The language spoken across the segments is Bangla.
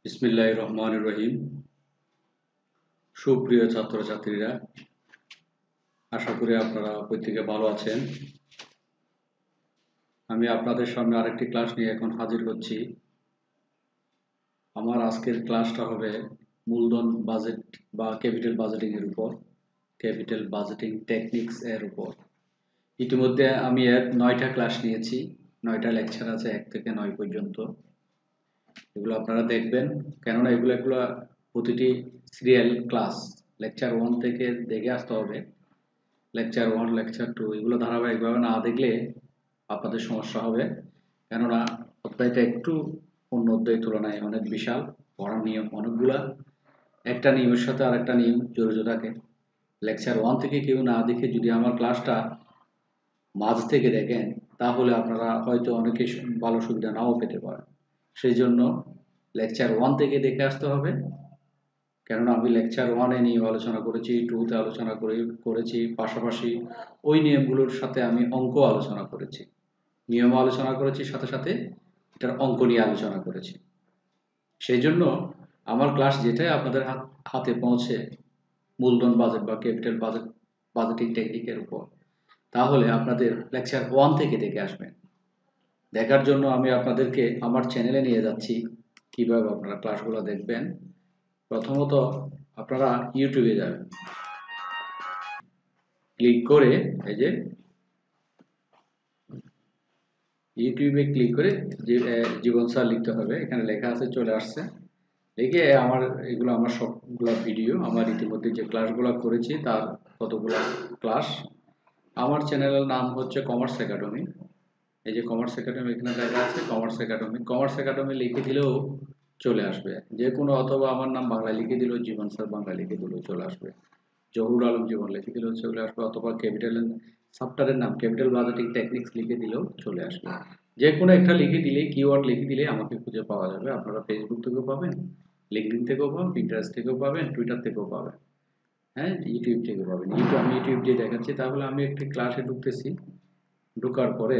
বিসমিল্লাহির রহমানির রহিম। সুপ্রিয় ছাত্রছাত্রীরা, আশা করি আপনারা প্রত্যেকে ভালো আছেন। আমি আপনাদের সামনে আরেকটি ক্লাস নিয়ে এখন হাজির হচ্ছি। আমার আজকের ক্লাসটা হবে মূলধন বাজেট বা ক্যাপিটাল বাজেটিং এর উপর, ক্যাপিটাল বাজেটিং টেকনিক্স এর উপর। ইতিমধ্যে আমি এর 9টা ক্লাস নিয়েছি, 9টা লেকচার আছে 1 থেকে 9 পর্যন্ত। এগুলো আপনারা দেখবেন, কেননা এগুলো প্রতিটি সিরিয়াল ক্লাস। লেকচার 1 থেকে দেখে আসতে হবে। লেকচার 1, লেকচার 2 এগুলো ধারাবাহিকভাবে না দেখলে আপনাদের সমস্যা হবে, কেননা অধ্যায়টা একটু অন্য অধ্যায়ের তুলনায় অনেক বিশাল, পড়ার নিয়ম অনেকগুলা, একটা নিয়মের সাথে আরেকটা নিয়ম জড়িত থাকে। লেকচার 1 থেকে কেউ না দেখে যদি আমার ক্লাসটা মাঝ থেকে দেখেন, তাহলে আপনারা হয়তো অনেকে ভালো সুবিধা নাও পেতে পারেন। সেই জন্য লেকচার 1 থেকে দেখে আসতে হবে, কেননা আমি লেকচার 1-এ নিয়ে আলোচনা করেছি, 2-তে আলোচনা করেছি, পাশাপাশি ওই নিয়মগুলোর সাথে আমি অঙ্ক আলোচনা করেছি, নিয়ম আলোচনা করেছি, সাথে সাথে এটার অঙ্ক নিয়ে আলোচনা করেছি। সেই জন্য আমার ক্লাস যেটাই আপনাদের হাতে পৌঁছে মূলধন বাজেট বা ক্যাপিটাল বাজেটিং টেকনিকের উপর, তাহলে আপনাদের লেকচার 1 থেকে দেখে আসবেন। দেখার জন্য আমি আপনাদেরকে আমার চ্যানেলে নিয়ে যাচ্ছি, কিভাবে আপনারা ক্লাসগুলো দেখবেন। প্রথমত আপনারা ইউটিউবে যাবেন, ক্লিক করে এই যে ইউটিউবে ক্লিক করে জীবন স্যার লিখতে হবে, এখানে লেখা আছে, চলে আসছে। লিখে এগুলো আমার সবগুলো ভিডিও, আমার ইতিমধ্যে যে ক্লাসগুলো করেছি তার কতগুলো ক্লাস। আমার চ্যানেলের নাম হচ্ছে কমার্স একাডেমি। এই যে কমার্স একাডেমি এখানে লেখা আছে, কমার্স একাডেমি। কমার্স একাডেমি লিখে দিলেও চলে আসবে যে কোনো, অথবা আমার নাম বাংলায় লিখে দিলেও, জীবন স্যার বাংলায় লিখে দিলেও চলে আসবে, জহুরুল আলম জীবন লিখে দিলেও চলে আসবে, অথবা ক্যাপিটাল চ্যাপ্টারের নাম ক্যাপিটাল বাজেটিং টেকনিক্স লিখে দিলেও চলে আসবে। যে কোনো একটা লিখে দিলে, কিওয়ার্ড লিখে দিলে আমাকে খুঁজে পাওয়া যাবে। আপনারা ফেসবুক থেকেও পাবেন, লিঙ্কডইন থেকেও পাবেন, পিন্টারেস্ট থেকেও পাবেন, টুইটার থেকেও পাবেন, হ্যাঁ, ইউটিউব থেকেও পাবেন। আমি ইউটিউব দিয়ে দেখাচ্ছি। তাহলে আমি একটি ক্লাসে ঢুকতেছি। ঢোকার পরে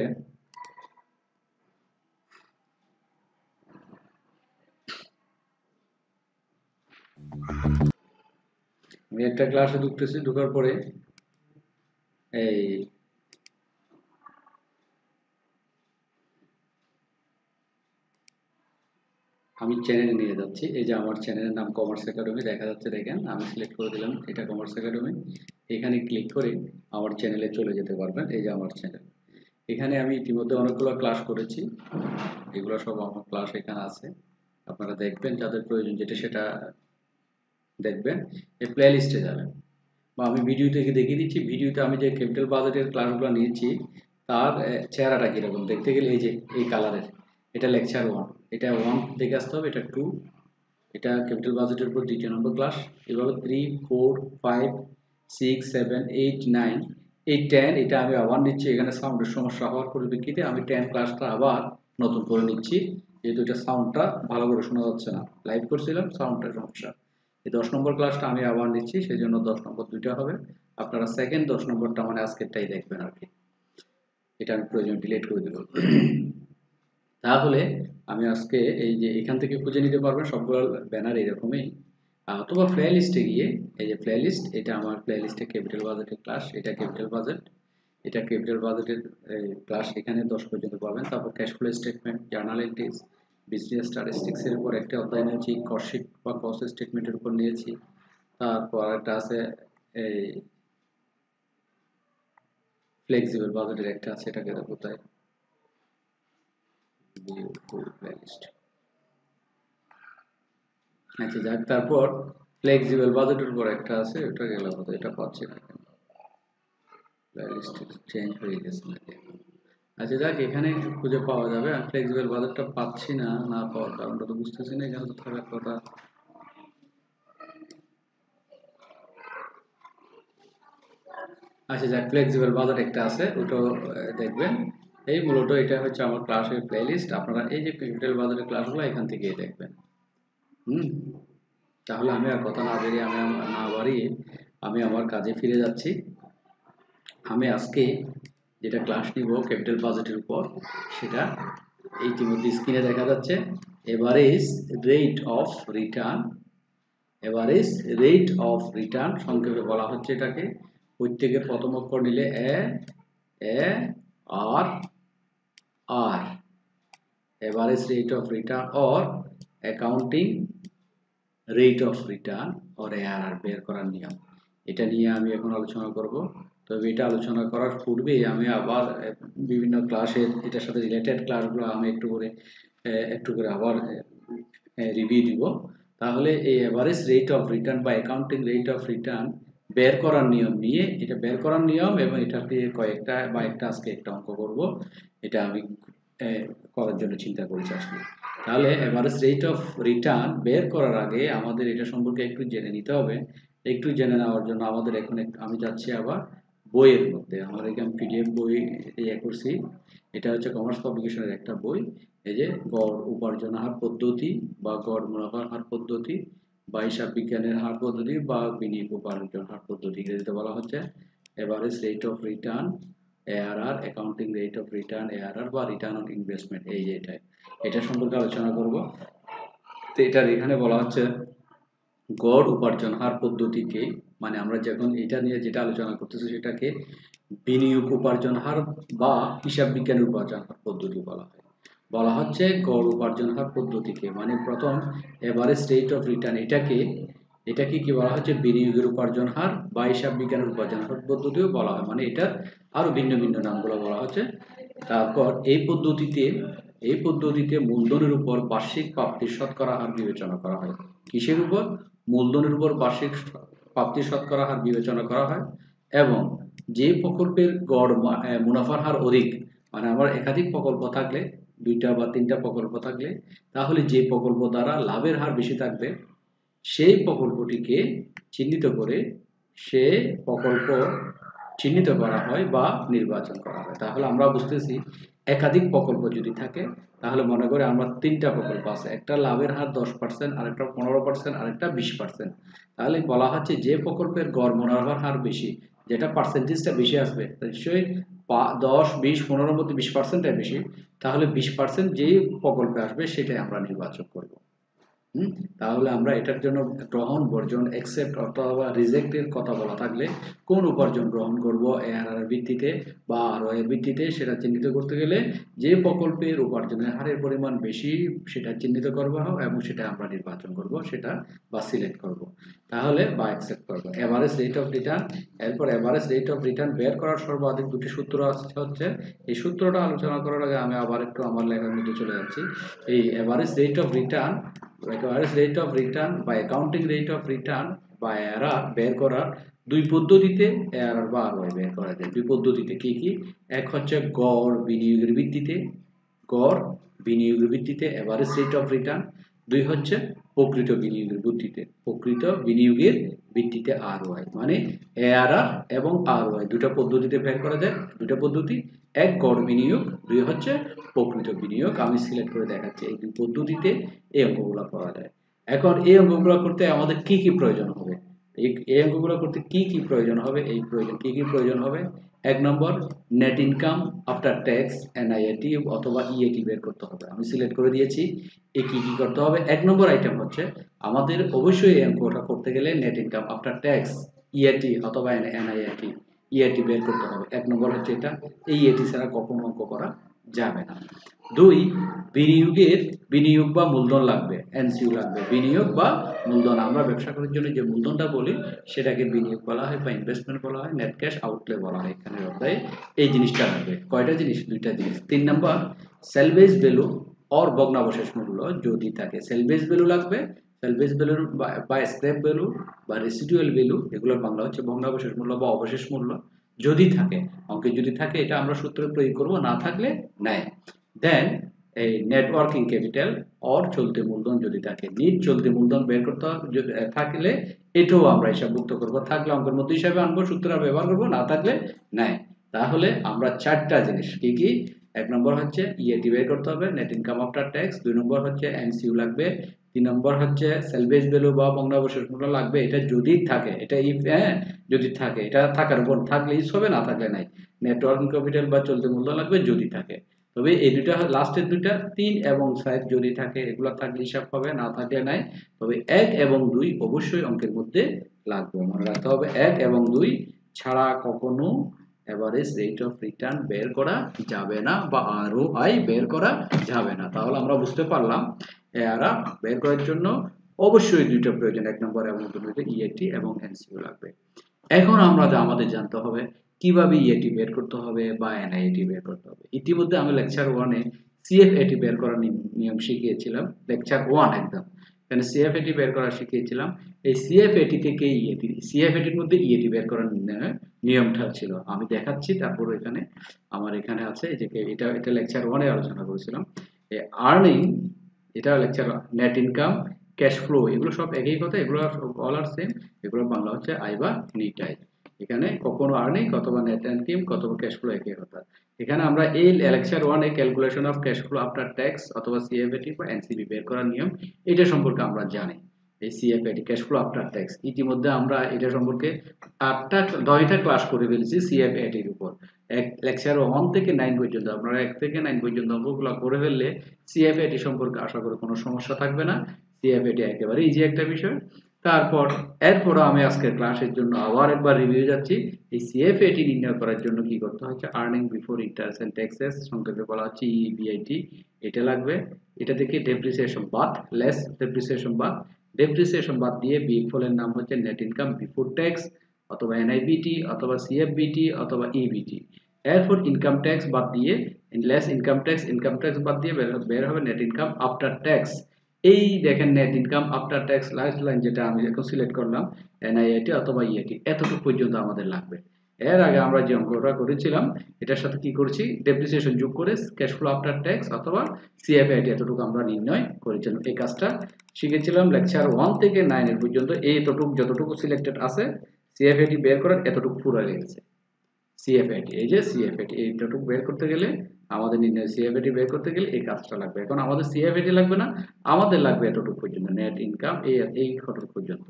আমি একটা ক্লাসে ঢুকতেছি। ঢোকার পরে এই আমি চ্যানেলে নিয়ে যাচ্ছি। এই যে আমার চ্যানেলের নাম কমার্স একাডেমি দেখা যাচ্ছে, দেখেন আমি সিলেক্ট করে দিলাম এটা কমার্স একাডেমি। এখানে ক্লিক করে আমার চ্যানেলে চলে যেতে পারবেন। এই যে আমার চ্যানেল, এখানে আমি ইতিমধ্যে অনেকগুলো ক্লাস করেছি, এগুলো সব আমার ক্লাস এখানে আছে। আপনারা দেখবেন, যাদের প্রয়োজন যেটা সেটা দেখবেন। এই প্লে লিস্টে যাবেন, বা আমি ভিডিও থেকে দেখিয়ে দিচ্ছি। ভিডিওতে আমি যে ক্যাপিটাল বাজেটের ক্লাসগুলো নিয়েছি তার চেহারাটা কীরকম দেখতে গেলে এই যে এই কালারের, এটা লেকচার 1, এটা 1 দেখে আসতে হবে, এটা 2, এটা ক্যাপিটাল বাজেটের উপর 2য় নম্বর ক্লাস। এভাবে 3, 4, 5, 6, 7, 8, 9, এই 10 এটা আমি আবার নিচ্ছি। এখানে সাউন্ডের সমস্যা হওয়ার পরিপ্রেক্ষিতে আমি 10 ক্লাসটা আবার নতুন করে নিচ্ছি, যেহেতু এটা সাউন্ডটা ভালো করে শোনা যাচ্ছে না, লাইভ করছিলাম, সাউন্ডের সমস্যা। এই 10 নম্বর ক্লাসটা আমি আবার নিচ্ছি, সেই জন্য 10 নম্বর 2টা হবে। আপনারা সেকেন্ড 10 নম্বরটা মানে আজকেরটাই দেখবেন আর কি। এটা আমি প্রয়োজন ডিলিট করে দেব। তাহলে আমি আজকে এই যে এখান থেকে খুঁজে নিতে পারবেন সবগুলো ব্যানার এরকমই, অথবা প্লে লিস্টে গিয়ে এই যে প্লে লিস্ট, এটা আমার প্লে লিস্টে ক্যাপিটাল বাজেটের ক্লাস, এটা ক্যাপিটাল বাজেট, এটা ক্যাপিটাল বাজেটের ক্লাস, এখানে 10 পর্যন্ত পাবেন। তারপর cash flow statement, journal entries, business statistics এর উপর একটা অধ্যায় নিয়েছি, কস্ট শিট বা কস্ট স্টেটমেন্টের উপর নিয়েছি। তারপর একটা আছে এই ফ্লেক্সিবল বাজেটের একটা আছে, এটাকে কোথায় প্লেলিস্ট, আচ্ছা যাক। তারপর ফ্লেক্সিবল বাজেটের উপর একটা আছে, ওটা গেল কোথায়, এটা পাচ্ছি না, প্লেলিস্ট চেঞ্জ হয়ে গেছে নাকি। আচ্ছা যাক, এখানে খুঁজে পাওয়া যাবে। আমি ফ্লেক্সিবল বাজেটটা পাচ্ছি না, না পাওয়ার কারণটা তো বুঝতেছি না, এখানে তো থাকার কথা। আচ্ছা যাক, ফ্লেক্সিবল বাজেট একটা আছে, ওটাও দেখবেন। এই মূলত এটা হচ্ছে আমার ক্লাসের প্লেলিস্ট। আপনারা এই যে ক্যাপিটাল বাজেটের ক্লাসগুলো এখান থেকেই দেখবেন। হুম, তাহলে আমি আর কথা না বেরিয়ে, না বাড়িয়ে আমি আমার কাজে ফিরে যাচ্ছি। আমি আজকে যেটা ক্লাস নিব ক্যাপিটাল বাজেটের উপর, সেটা ইতিমধ্যে স্ক্রিনে দেখা যাচ্ছে average rate of return. Average rate of return সংক্ষেপে বলা হচ্ছে এটাকে। প্রত্যেকের প্রথম অক্ষর নিলে A R R, average rate of return or accounting rate of return or ARR বের করার নিয়ম। এটা নিয়ে আমি এখন আলোচনা করব। তবে এটা আলোচনা করার পূর্বে আমি আবার বিভিন্ন ক্লাসের এটার সাথে রিলেটেড ক্লাসগুলো আমি একটু করে আবার রিভিউ দিব। তাহলে এই এভারেজ রেট অফ রিটার্ন বা অ্যাকাউন্টিং রেট অফ রিটার্ন বের করার নিয়ম নিয়ে, এটা বের করার নিয়ম এবং এটা দিয়ে কয়েকটা বা একটা আজকে একটা অঙ্ক করব, এটা আমি করার জন্য চিন্তা করেছি আসলে। তাহলে এভারেজ রেট অফ রিটার্ন বের করার আগে আমাদের এটা সম্পর্কে একটু জেনে নিতে হবে। একটু জেনে নেওয়ার জন্য আমাদের এখন আমি যাচ্ছি আবার বইয়ের মধ্যে। আমার এখানে পিডিএফ বই করছি। এটা হচ্ছে কমার্স পাবলিকেশনের একটা বই। এই যে গড় উপার্জন হার পদ্ধতি বা গড় মুনাফার হার পদ্ধতি বা হিসাব বিজ্ঞানের হার পদ্ধতি বা বিনিয়োগ উপার্জন হার পদ্ধতি, ইংরেজিতে বলা হচ্ছে average rate of return, ARR, accounting rate of return, ARR বা রিটার্ন অন ইনভেস্টমেন্ট। এই যে এটা সম্পর্কে আলোচনা করব। তো এটার এখানে বলা হচ্ছে গড় উপার্জন হার পদ্ধতিকে, মানে আমরা যখন এটা নিয়ে যেটা আলোচনা করতেছি সেটাকে বিনিয়োগ উপার্জন হার বা হিসাব বিজ্ঞানের উপার্জন হার পদ্ধতি বলা হয়। বলা হচ্ছে গড় উপার্জন হার পদ্ধতিকে, মানে প্রথম এভারেজ রেট অফ রিটার্ন, এটাকে কি বলা হচ্ছে বিনিয়োগের উপার্জন হার বা হিসাব বিজ্ঞানের উপার্জন হার পদ্ধতিও বলা হয়, মানে এটার আরো ভিন্ন ভিন্ন নামগুলো বলা হচ্ছে। তারপর এই পদ্ধতিতে মূলধনের উপর বার্ষিক প্রাপ্তির শতকরা হার বিবেচনা করা হয়। কিসের উপর? মূলধনের উপর বার্ষিক প্রাপ্তির শতকরা হার বিবেচনা করা হয় এবং যে প্রকল্পের গড় মুনাফার হার অধিক, মানে আমার একাধিক প্রকল্প থাকলে, 2টা বা 3টা প্রকল্প থাকলে, তাহলে যে প্রকল্প দ্বারা লাভের হার বেশি থাকবে সেই প্রকল্পটিকে চিহ্নিত করে সে প্রকল্প চিহ্নিত করা হয় বা নির্বাচন করা হয়। তাহলে আমরা বুঝতেছি একাধিক প্রকল্প যদি থাকে, তাহলে মনে করে আমরা 3টা প্রকল্প আছে, একটা লাভের হার 10%, আরেকটা 15%, আরেকটা 20%। তাহলে বলা হচ্ছে যে প্রকল্পের গড় মুনাফার হার বেশি, যেটা পার্সেন্টেজটা বেশি আসবে, নিশ্চয়ই 10, 20, 15-র মধ্যে 20%টাই বেশি, তাহলে 20% যেই প্রকল্পে আসবে সেটাই আমরা নির্বাচন করব। তাহলে আমরা এটার জন্য গ্রহণ, বর্জন, অ্যাকসেপ্ট অথবা রিজেক্টের কথা বলা থাকলে কোন উপার্জন গ্রহণ করব এআরআর এর ভিত্তিতে বা আরওআই এর ভিত্তিতে সেটা চিহ্নিত করতে গেলে যে প্রকল্পের উপার্জনের হারের পরিমাণ বেশি সেটা চিহ্নিত করব এবং সেটা আমরা নির্বাচন করব, সেটা বা সিলেক্ট করব, তাহলে বা অ্যাকসেপ্ট করব। এভারেজ রেট অফ রিটার্ন, এরপর এভারেজ রেট অফ রিটার্ন বের করার সর্বাধিক দুটি সূত্র হচ্ছে। এই সূত্রটা আলোচনা করার আগে আমি আবার একটু আমার লেখার মধ্যে চলে যাচ্ছি। এই average rate of return, average rate of return বা অ্যাকাউন্টিং রেট অফ রিটার্ন বা এআরআর বের করার দুই পদ্ধতিতে এআরআর বা আরওআই বের করা যায়। দুই পদ্ধতিতে কি কি? এক হচ্ছে গড় বিনিয়োগের ভিত্তিতে, গড় বিনিয়োগের ভিত্তিতে এভারেজ রেট অফ রিটার্ন। দুই হচ্ছে প্রকৃত বিনিয়োগের ভিত্তিতে, প্রকৃত বিনিয়োগের ভিত্তিতে আরওআই, মানে এআরআর এবং আরওআই দুটো পদ্ধতিতে বের করা যায়। দুটো পদ্ধতি, এক গড় বিনিয়োগ, দুই হচ্ছে প্রকৃত বিনিয়োগ। আমি সিলেক্ট করে দেখাচ্ছি এই দুই পদ্ধতিতে এই অঙ্কগুলো করা যায়। এখন এই অঙ্কগুলো করতে আমাদের কি কি প্রয়োজন হবে? এই অঙ্কগুলো করতে কি কি প্রয়োজন হবে? কি কি প্রয়োজন হবে? 1 নম্বর, নেট ইনকাম আফটার ট্যাক্স, এনআইএটি অথবা ইএটি বের করতে হবে। আমি সিলেক্ট করে দিয়েছি কি কি করতে হবে। 1 নম্বর আইটেম হচ্ছে আমাদের অবশ্যই এই অঙ্কটা করতে গেলে net income after tax, EAT অথবা এনআইএটি, ইএটি বের করতে হবে। 1 নম্বর হচ্ছে এটা। এই ইএটি ছাড়া কখনো অঙ্ক করা যাবে না। 2, বিনিয়োগ বা মূলধন লাগবে, এনসিইউ লাগবে। বিনিয়োগ বা মূলধন, আমরা ব্যবসা করার জন্য যে মূলধনটা বলি সেটাকে বিনিয়োগ বলা হয় বা ইনভেস্টমেন্ট বলা হয়, নেট ক্যাশ আউটলে বলা হয় এখানে অধ্যায়ে। এই জিনিসটা লাগবে। কয়টা জিনিস? 2টা জিনিস। 3 নাম্বার, সেলভেজ ভ্যালু অর ভগ্নাবশেষ মূল্য যদি থাকে, সেলভেজ ভ্যালু লাগবে। সেলভেজ ভ্যালু বা স্ক্র্যাপ ভ্যালু বা রেসিডুয়াল ভ্যালু, এগুলোর বাংলা হচ্ছে ভগ্নাবশেষ মূল্য বা অবশেষ মূল্য যদি থাকে। অঙ্কে যদি থাকে এটা আমরা সূত্রে প্রয়োগ করব, না থাকলে নাই। দেন এই নেটওয়ার্কিং ক্যাপিটাল অর চলতি মূলধন যদি থাকে, নিট চলতি মূলধন বের করতে থাকলে এটাও আমরা হিসাবভুক্ত করব, থাকলে অঙ্কের মধ্যে হিসাবে আনবো, সূত্র ব্যবহার করব, না থাকলে নাই। তাহলে আমরা 4টা জিনিস কি কি? 1 নম্বর হচ্ছে ইএটি বের করতে হবে, নেট ইনকাম আফটার ট্যাক্স। 2 নম্বর হচ্ছে এনসিইউ লাগবে। 3 নম্বর হচ্ছে সেলভেজ ভ্যালু বা ভগ্নাবশেষ মূল্য লাগবে। এটা যদি থাকে, এটা ইফ যদি থাকে, এটা থাকার উপর, থাকলে ইস হবে, না থাকলে নাই। নেটওয়ার্কিং ক্যাপিটাল বা চলতি মূলধন লাগবে যদি থাকে। তবে এই দুইটা লাস্টের দুইটা 3 এবং 7 যদি থাকে এগুলো থাকলে হিসাব হবে, না থাকলে নাই। তবে 1 এবং 2 অবশ্যই অঙ্কের মধ্যে লাগবে, মনে রাখতে হবে 1 এবং 2 ছাড়া কখনো এভারেজ রেট অফ রিটার্ন বের করা যাবে না বা আরওআই বের করা যাবে না। তাহলে আমরা বুঝতে পারলাম এরা বের করার জন্য অবশ্যই দুইটা প্রয়োজন, 1 নম্বর এবং 2 নম্বরে ইএটি এবং এনসিকিউ লাগবে। এখন আমরা আমাদের জানতে হবে কিভাবে ইএটি বের করতে হবে বা এনআইএটি বের করতে হবে। ইতিমধ্যে আমি লেকচার 1 এ সিএফএটি বের করার নিয়ম শিখিয়েছিলাম, লেকচার 1 একদম এখানে সিএফএটি বের করা শিখিয়েছিলাম। এই সিএফএটি থেকে ইএটি, সিএফএটির মধ্যে ইএটি বের করার নিয়মটা ছিল আমি দেখাচ্ছি। তারপর এখানে আমার এখানে আছে যে এটা এটা লেকচার 1 এ আলোচনা করেছিলাম। এই আর্নিং, এটা lecture net income, cash flow, এগুলো সব একই কথা, এগুলো অল আর সেম। এগুলো বাংলা হচ্ছে আয় বা নিট আয়। এখানে কখনো আর্নিং অথবা নেট ইনকাম অথবা ক্যাশ ফ্লো একই কথা। এখানে আমরা এই lecture 1 A calculation of cash flow after tax অথবা সিএফএটি বা এনসিবি বের করার নিয়ম এটা সম্পর্কে আমরা জানি। এই CFAT cash flow after tax ইতিমধ্যে আমরা এটা সম্পর্কে 9টা ক্লাস করে ফেলেছি সিএফএটির উপর। লেকচার 1 থেকে 9 পর্যন্ত আপনারা 1 থেকে 9 পর্যন্ত অঙ্কগুলো করে ফেললে সিএফএটি সম্পর্কে আশা করি কোনো সমস্যা থাকবে না। সিএফএটি একেবারে ইজি একটা বিষয়। তারপর এরপর আমি আজকের ক্লাসের জন্য আবার একবার রিভিউ যাচ্ছি। এই সিএফএটি নির্ণয় করার জন্য কি করতে হচ্ছে, earning before interest and taxes, সংক্ষেপে বলা হচ্ছে ইবিআইটি, এটা লাগবে। এটা থেকে ডেপ্রিসিয়েশন বাদ, লেস ডেপ্রিসিয়েশন বাদ, ডেপ্রিসিয়েশন বাদ দিয়ে বিফলের নাম হচ্ছে নেট ইনকাম বিফোর ট্যাক্স অথবা এনআইবিটি অথবা সিএফবিটি অথবা ইবিটি। এরপর ইনকাম ট্যাক্স বাদ দিয়ে, লেস ইনকাম ট্যাক্স বাদ দিয়ে বের হবে নেট ইনকাম আফটার ট্যাক্স। এই দেখেন net income after tax last line যেটা আমি এখন সিলেক্ট করলাম এনআইআইটি অথবা ইআইটি, এতটুকু পর্যন্ত আমাদের লাগবে। এর আগে আমরা যে অঙ্কটা করেছিলাম এটার সাথে কি করেছি, ডেপ্রিসিয়েশন যোগ করে ক্যাশ ফ্লো আফটার ট্যাক্স অথবা সিএফআইটি এতটুকু আমরা নির্ণয় করেছিলাম। এই কাজটা শিখেছিলাম লেকচার 1 থেকে 9 এর পর্যন্ত। এইটুকু যতটুকু সিলেক্টেড আছে সিএফআইটি বের করার এতটুকু পুরো লেগেছে। সিএফএটি, এই যে সিএফএটি এইটুকু বের করতে গেলে আমাদের নির্ণয় সিএফএটি বের করতে গেলে এই কাজটা লাগবে। এখন আমাদের সিএফএটি লাগবে না, আমাদের লাগবে এতটুকু পর্যন্ত, নেট ইনকাম এই কতটুকু পর্যন্ত,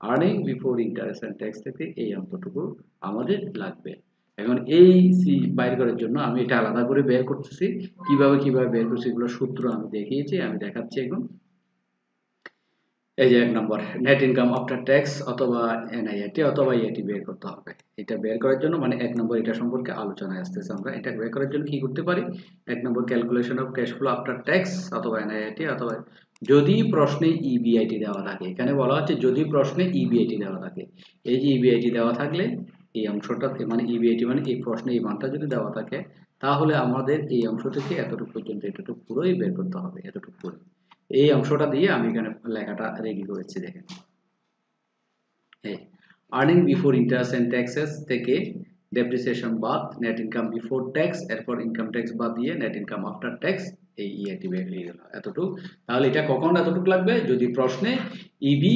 earning before interest and tax থেকে এই অন্তটুকু আমাদের লাগবে। এখন এই সি বাইর করার জন্য আমি এটা আলাদা করে বের করতেছি। কিভাবে বের করছি এগুলো সূত্র আমি দেখিয়েছি, আমি দেখাচ্ছি এখন। এই যে 1 নম্বর নেট ইনকাম আফটার ট্যাক্স অথবা এনআইএটি অথবা ইএটি বের করতে হবে। এটা বের করার জন্য মানে 1 নম্বর এটা সম্পর্কে আলোচনায় আসতেছে। আমরা এটা বের করার জন্য কি করতে পারি, 1 number calculation of cash flow after tax অথবা এনআইএটি অথবা যদি প্রশ্নে ইবিআইটি দেওয়া থাকে। এখানে বলা হচ্ছে যদি প্রশ্নে ইবিআইটি দেওয়া থাকে। এই যে ইবিআইটি দেওয়া থাকলে এই অংশটা মানে ইবিআইটি মানে এই প্রশ্নে এই মানটা যদি দেওয়া থাকে তাহলে আমাদের এই অংশ থেকে এতটুকু পর্যন্ত এতটুকু পুরোই বের করতে হবে, এতটুকু পুরো। এই অংশটা দিয়ে আমি এখানে লেখাটা রেডি করেছি দেখেন। Earning before interest and taxes থেকে ডেপ্রিসিয়েশন বাদ, নেট ইনকাম বিফোর ট্যাক্স, এরপর ইনকাম ট্যাক্স বাদ দিয়ে নেট ইনকাম আফটার ট্যাক্স, এই ইআইটি বের হয়ে গেল এতটুকু। তাহলে এটা কখন এতটুকু লাগবে, যদি প্রশ্নে ইবি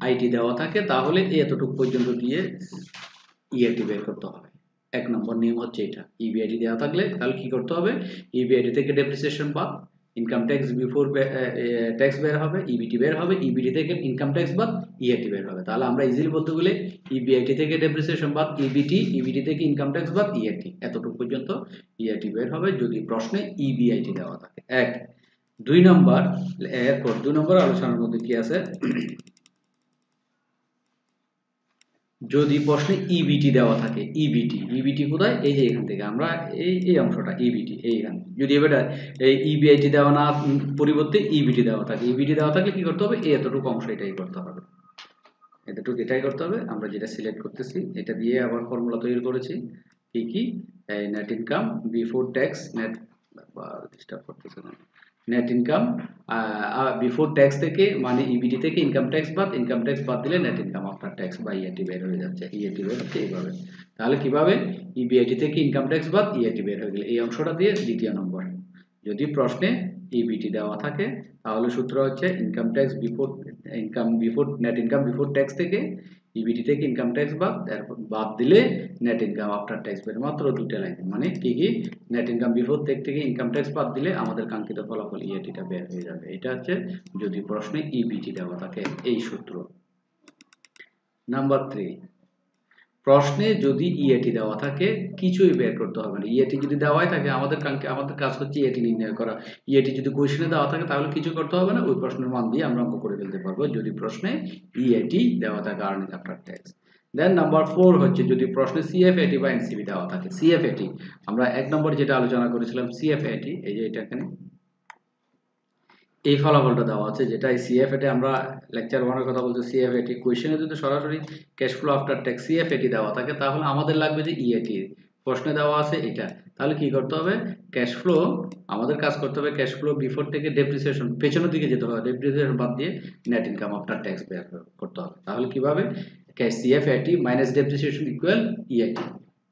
আইটি দেওয়া থাকে তাহলে এতটুকু পর্যন্ত দিয়ে ইআইটি বের করতে হবে। 1 নম্বর নিয়ম হচ্ছে এটা। ইবিআইটি দেওয়া থাকলে তাহলে কি করতে হবে, ইবিআইটি থেকে ডেপ্রিসিয়েশন বাদ, ইনকাম ট্যাক্স বিফোর ট্যাক্স বের হবে, ইবিটি বের হবে, ইবিটি থেকে ইনকাম ট্যাক্স বাদ, ইআইটি বের হবে। তাহলে আমরা ইজিলি বলতে গেলে ইবিআইটি থেকে ডেপ্রিসিয়েশন বাদ, ইবিটি থেকে ইনকাম ট্যাক্স বাদ, ইআইটি এতটুকু পর্যন্ত ইআইটি বের হবে যদি প্রশ্নে ইবিআইটি দেওয়া থাকে। 1 2 নম্বর, এরপর 2 নম্বর আলোচনার মধ্যে কি আছে, যদি প্রশ্নে ইবিটি দেওয়া থাকে, ইবিটি কোথায়, এই যে এখান থেকে আমরা এই অংশটা ইবিটি এইখানে, যদি এবারে এই ইবিআইটি দেওয়া না পরিবর্তে ইবিটি দেওয়া থাকে, ইবিটি দেওয়া থাকলে কি করতে হবে, এতটুকু অংশ এটাই করতে হবে, এতটুকু এটাই করতে হবে। আমরা যেটা সিলেক্ট করতেছি এটা দিয়ে আবার ফর্মুলা তৈরি করেছি কি net income before tax, net disturb করতেছে না, নেট ইনকাম বিফোর ট্যাক্স থেকে মানে ইবিটি থেকে ইনকাম ট্যাক্স বাদ দিলে নেট ইনকাম আফটার ট্যাক্স বা ইএটি বের হয়ে যাচ্ছে। ইএটি বের হচ্ছে এইভাবে। তাহলে কিভাবে, ইবিআইটি থেকে ইনকাম ট্যাক্স বাদ, ইএটি বের হয়ে গেলে এই অংশটা দিয়ে দ্বিতীয় নম্বর। যদি প্রশ্নে ইবিটি দেওয়া থাকে তাহলে সূত্র হচ্ছে income tax before net income before tax থেকে ইবিটি থেকে ইনকাম ট্যাক্স বাদ দিলে নেট ইনকাম আফটার ট্যাক্স বের, মাত্র 2টা লাইন। মানে কি নেট ইনকাম বিফোর থেকে ইনকাম ট্যাক্স বাদ দিলে আমাদের কাঙ্ক্ষিত ফলাফল ইএটিটা বের হয়ে যাবে। এটা হচ্ছে যদি প্রশ্নে ইবিটি দেওয়া থাকে, এই সূত্র। নাম্বার 3, প্রশ্নে যদি ইএটি দেওয়া থাকে কিছুই বের করতে হবে না। ইএটি যদি দেওয়াই থাকে আমাদের কাজ হচ্ছে ইএটি নির্ণয় করা। ইএটি যদি কোশ্চেনে দেওয়া থাকে তাহলে কিছু করতে হবে না, ওই প্রশ্নের মান দিয়ে আমরা অঙ্ক করে ফেলতে পারবো যদি প্রশ্নে ইএটি দেওয়া থাকে আর্নিং আফটার ট্যাক্স। দেন নাম্বার 4 হচ্ছে যদি প্রশ্নে সিএফএটি বা এনসিবি দেওয়া থাকে। সিএফএটি আমরা 1 নম্বর যেটা আলোচনা করেছিলাম সিএফএটি, এই যে এটা এখানে এই ফলাফলটা দেওয়া আছে, যেটা এই সিএফএটি আমরা লেকচার 1 এর কথা বলছি। সিএফএটি কোশ্চেনে যদি সরাসরি cash flow after tax CFAT দেওয়া থাকে তাহলে আমাদের লাগবে যে ইএটি। প্রশ্নে দেওয়া আছে এটা, তাহলে কি করতে হবে, ক্যাশ ফ্লো আমাদের কাজ করতে হবে ক্যাশ ফ্লো বিফোর থেকে ডেপ্রিসিয়েশন পেছনের দিকে যেতে হবে, ডেপ্রিসিয়েশন বাদ দিয়ে নেট ইনকাম আফটার ট্যাক্স বের করতে হবে। তাহলে কিভাবে, cash CFAT minus depreciation equal EAT.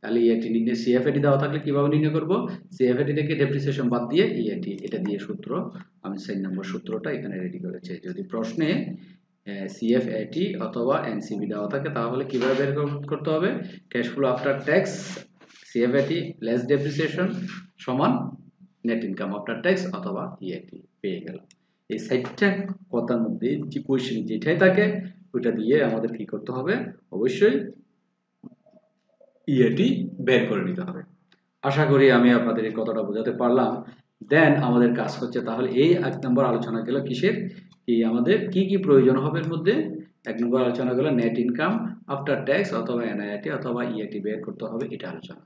তাহলে ইএটি নির্ণয় সিএফএটি দেওয়া থাকলে কিভাবে নির্ণয় করব, সিএফএটি থেকে ডেপ্রিসিয়েশন বাদ দিয়ে ইএটি, এটা দিয়ে সূত্র আমি 4 নম্বর সূত্রটা এখানে রেডি করেছি। যদি প্রশ্নে সিএফএটি অথবা এনসিবি দেওয়া থাকে তাহলে কিভাবে বের করতে হবে, cash flow after tax CFAT less depreciation সমান নেট ইনকাম আফটার ট্যাক্স অথবা ইএটি পেয়ে গেলাম। এই 4টা কথার মধ্যে যে কোশ্চেন যেটাই থাকে ওটা দিয়ে আমাদের কি করতে হবে, অবশ্যই ইএটি বের করে নিতে হবে। আশা করি আমি আপনাদের এই কথাটা বোঝাতে পারলাম। দেন আমাদের কাজ হচ্ছে তাহলে এই 1 নম্বর আলোচনা গেল কিসের, কি আমাদের কি কি প্রয়োজন হবে এর মধ্যে। 1 নম্বর আলোচনা গেল নেট ইনকাম আফটার ট্যাক্স অথবা এনআইটি অথবা ইএটি বের করতে হবে, এটা আলোচনা।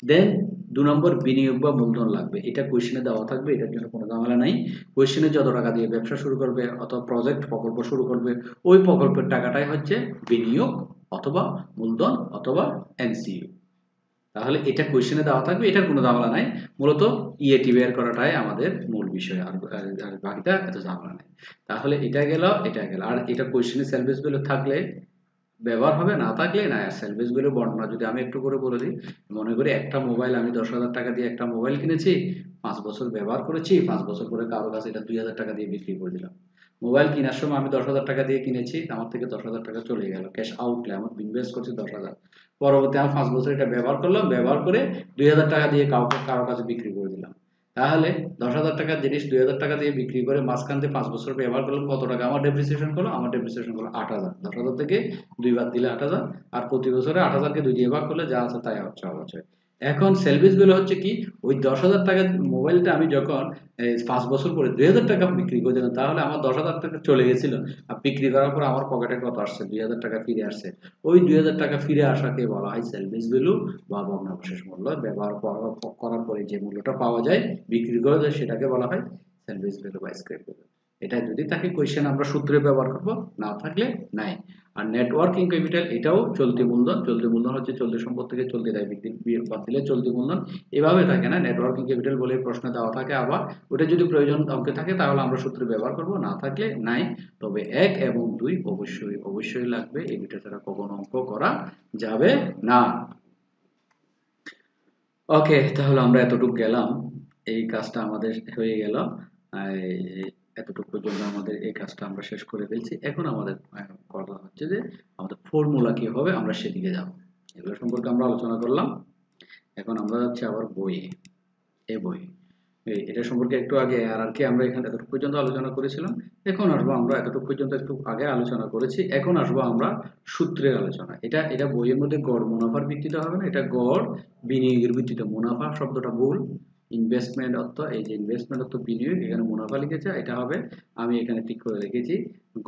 দেন 2 নম্বর বিনিয়োগ বা মূলধন লাগবে, এটা কোশ্চেনে দেওয়া থাকবে, এটার জন্য কোনো ঝামেলা নাই। কোশ্চেনে যত টাকা দিয়ে ব্যবসা শুরু করবে অথবা প্রকল্প শুরু করবে ওই প্রকল্পের টাকাটাই হচ্ছে বিনিয়োগ অথবা মূলধন অথবা এনসিইউ। তাহলে এটা কোশ্চেনে দেওয়া থাকবে, এটার কোনো ঝামেলা নাই। মূলত ইএটি বের করাটাই আমাদের মূল বিষয়, আর বাকিটা এত ঝামেলা নাই। তাহলে এটা গেল আর এটা কোশ্চেনে সেলফ ভ্যালু থাকলে ব্যবহার হবে, না থাকলে না। সেলফ ভ্যালু বর্ণনা যদি আমি একটু করে বলে দিই, মনে করি একটা মোবাইল আমি 10,000 টাকা দিয়ে একটা মোবাইল কিনেছি, 5 বছর ব্যবহার করেছি, 5 বছর পরে কারো কাছে এটা 2,000 টাকা দিয়ে বিক্রি করে দিলাম। মোবাইল কেনার সময় আমি 10,000 টাকা দিয়ে কিনেছি, আমার থেকে 10,000 টাকা চলে গেল ক্যাশ আউটলে, আমার ইনভেস্ট করছি 10,000, পরবর্তী আমি 5 বছর এটা ব্যবহার করলাম, ব্যবহার করে 2,000 টাকা দিয়ে কারো কাছে বিক্রি করে দিলাম। তাহলে 10,000 টাকার জিনিস 2,000 টাকা দিয়ে বিক্রি করে মাঝখান থেকে 5 বছর ব্যবহার করলাম, কত টাকা আমার ডেপ্রিসিয়েশন করলো, আমার ডেপ্রিসিয়েশন করলো 8,000। 10,000 থেকে 2 বাদ দিলে 8,000, আর প্রতি বছরে 8,000 কে 2 দিয়ে ভাগ করলে যা আছে তাই হচ্ছে অবশ্যই। এখন সেলভেজ ভ্যালু হচ্ছে কি, ওই 10,000 টাকার মোবাইলটা আমি যখন 5 বছর পরে 2,000 টাকা বিক্রি করে দিলাম, তাহলে আমার 10,000 টাকা চলে গেছিল, আর বিক্রি করার পর আমার পকেটে কত আসছে, 2,000 টাকা ফিরে আসছে। ওই 2,000 টাকা ফিরে আসাকে বলা হয় সেলভেজ ভ্যালু বা ভগ্নাবশেষ মূল্য। ব্যবহার করার পরে যে মূল্যটা পাওয়া যায়, বিক্রি করা যায়, সেটাকে বলা হয় সেলভেজ ভ্যালু বা স্ক্র্যাপ ভ্যালু। এটা যদি থাকে কোয়েশ্চেন আমরা সূত্রে ব্যবহার করব, না থাকলে নাই। আর নেটওয়ার্কিং ক্যাপিটাল এটাও চলতি মূলধন। চলতি মূলধন হচ্ছে চলতি সম্পদ থেকে চলতি দায় বাদ দিলে চলতি মূলধন। এভাবে থাকে না, নেটওয়ার্কিং ক্যাপিটাল বলে প্রশ্ন দেওয়া থাকে। আবার ওটা যদি প্রয়োজন অঙ্কে থাকে তাহলে আমরা সূত্রে ব্যবহার করব, না থাকলে নাই। তবে 1 এবং 2 অবশ্যই লাগবে, এই দুটো ছাড়া কখনো অঙ্ক করা যাবে না। ওকে, তাহলে আমরা এতটুকু গেলাম, এই কাজটা আমাদের হয়ে গেল। এতটুকু পর্যন্ত আমাদের এই কাজটা আমরা শেষ করে ফেলছি। এখন আমাদের কথা হচ্ছে যে আমাদের ফর্মুলা কি হবে, আমরা সেদিকে যাব। এগুলো সম্পর্কে আমরা আলোচনা করলাম। এখন আমরা যাচ্ছি আবার বইয়ে। এই বই এটা সম্পর্কে একটু আগে আর কি আমরা এখানে এতটুকু পর্যন্ত আলোচনা করেছিলাম। এখন আসবো আমরা এতটুকু পর্যন্ত একটু আগে আলোচনা করেছি, এখন আসবো আমরা সূত্রের আলোচনা। এটা বইয়ের মধ্যে গড় মুনাফার ভিত্তিতে হবে না, এটা গড় বিনিয়োগের ভিত্তিতে। মুনাফা শব্দটা ভুল, ইনভেস্টমেন্ট অর্থ, এই যে ইনভেস্টমেন্ট অর্থ বিনিয়োগ, এখানে মুনাফা লিখেছে, এটা হবে, আমি এখানে ঠিক করে রেখেছি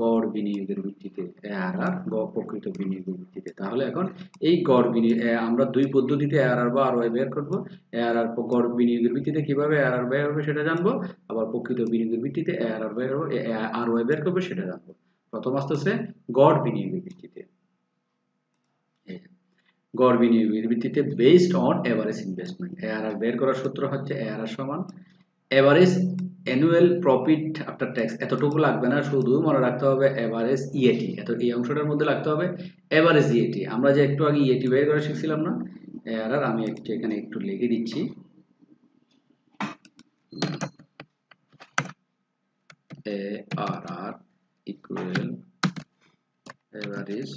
গড় বিনিয়োগের ভিত্তিতে, এআরআর গড় প্রকৃত বিনিয়োগের ভিত্তিতে। তাহলে এখন এই গড় বিনিয়োগ আমরা দুই পদ্ধতিতে এআরআর বা আরওআই বের করব। এআরআর গড় বিনিয়োগের ভিত্তিতে কিভাবে এআরআর বের হবে সেটা জানবো, আবার প্রকৃত বিনিয়োগের ভিত্তিতে এআরআর বের হবে, আরওআই বের করবে সেটা জানবো। প্রথম আসতেছে গড় বিনিয়োগের ভিত্তিতে। গড় বিনিয়োগের ভিত্তিতে based on average investment. ARR বের করার সূত্র হচ্ছে এআরআর সমান average annual profit after tax. এতটুকু লাগবে না, শুধু মনে রাখতে হবে এভারেজ ইএটি। এই অংশটার মধ্যে লাগতে হবে এভারেজ ইএটি। আমরা যে একটু আগে ইএটি বের করা শিখছিলাম না, এআরআর, আমি এখানে একটু লিখে দিচ্ছি, ARR equal average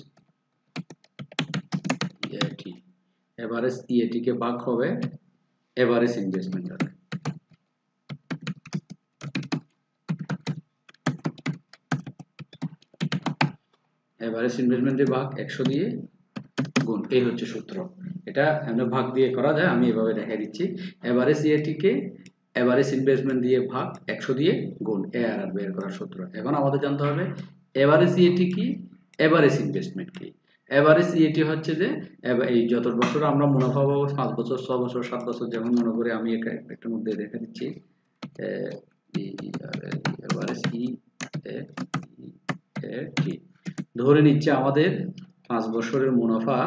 EAT. Average EAT কে ভাগ হবে এভারেজ ইনভেস্টমেন্ট দ্বারা। এভারেজ ইনভেস্টমেন্টের ভাগ 100 দিয়ে গুণ, এই হচ্ছে সূত্র। এটা এমনি ভাগ দিয়ে করা যায়, আমি এভাবে দেখাই দিচ্ছি। এভারেজ ইএটি কে এভারেজ ইনভেস্টমেন্ট দিয়ে ভাগ 100 দিয়ে গুণ, এআরআর বের করার সূত্র। এখন আমাদের জানতে হবে এভারেজ ইএটি কি, এভারেজ ইনভেস্টমেন্ট কি। এভারেজ ইএটি হচ্ছে যে এই যত বছর আমরা মুনাফা পাবো, 5 বছর, 6 বছর, 7 বছর, যেমন মনে করে আমি একটা মধ্যে দেখা দিচ্ছি। এভারেজ ইএটি ধরে নিচ্ছে আমাদের 5 বছরের মুনাফা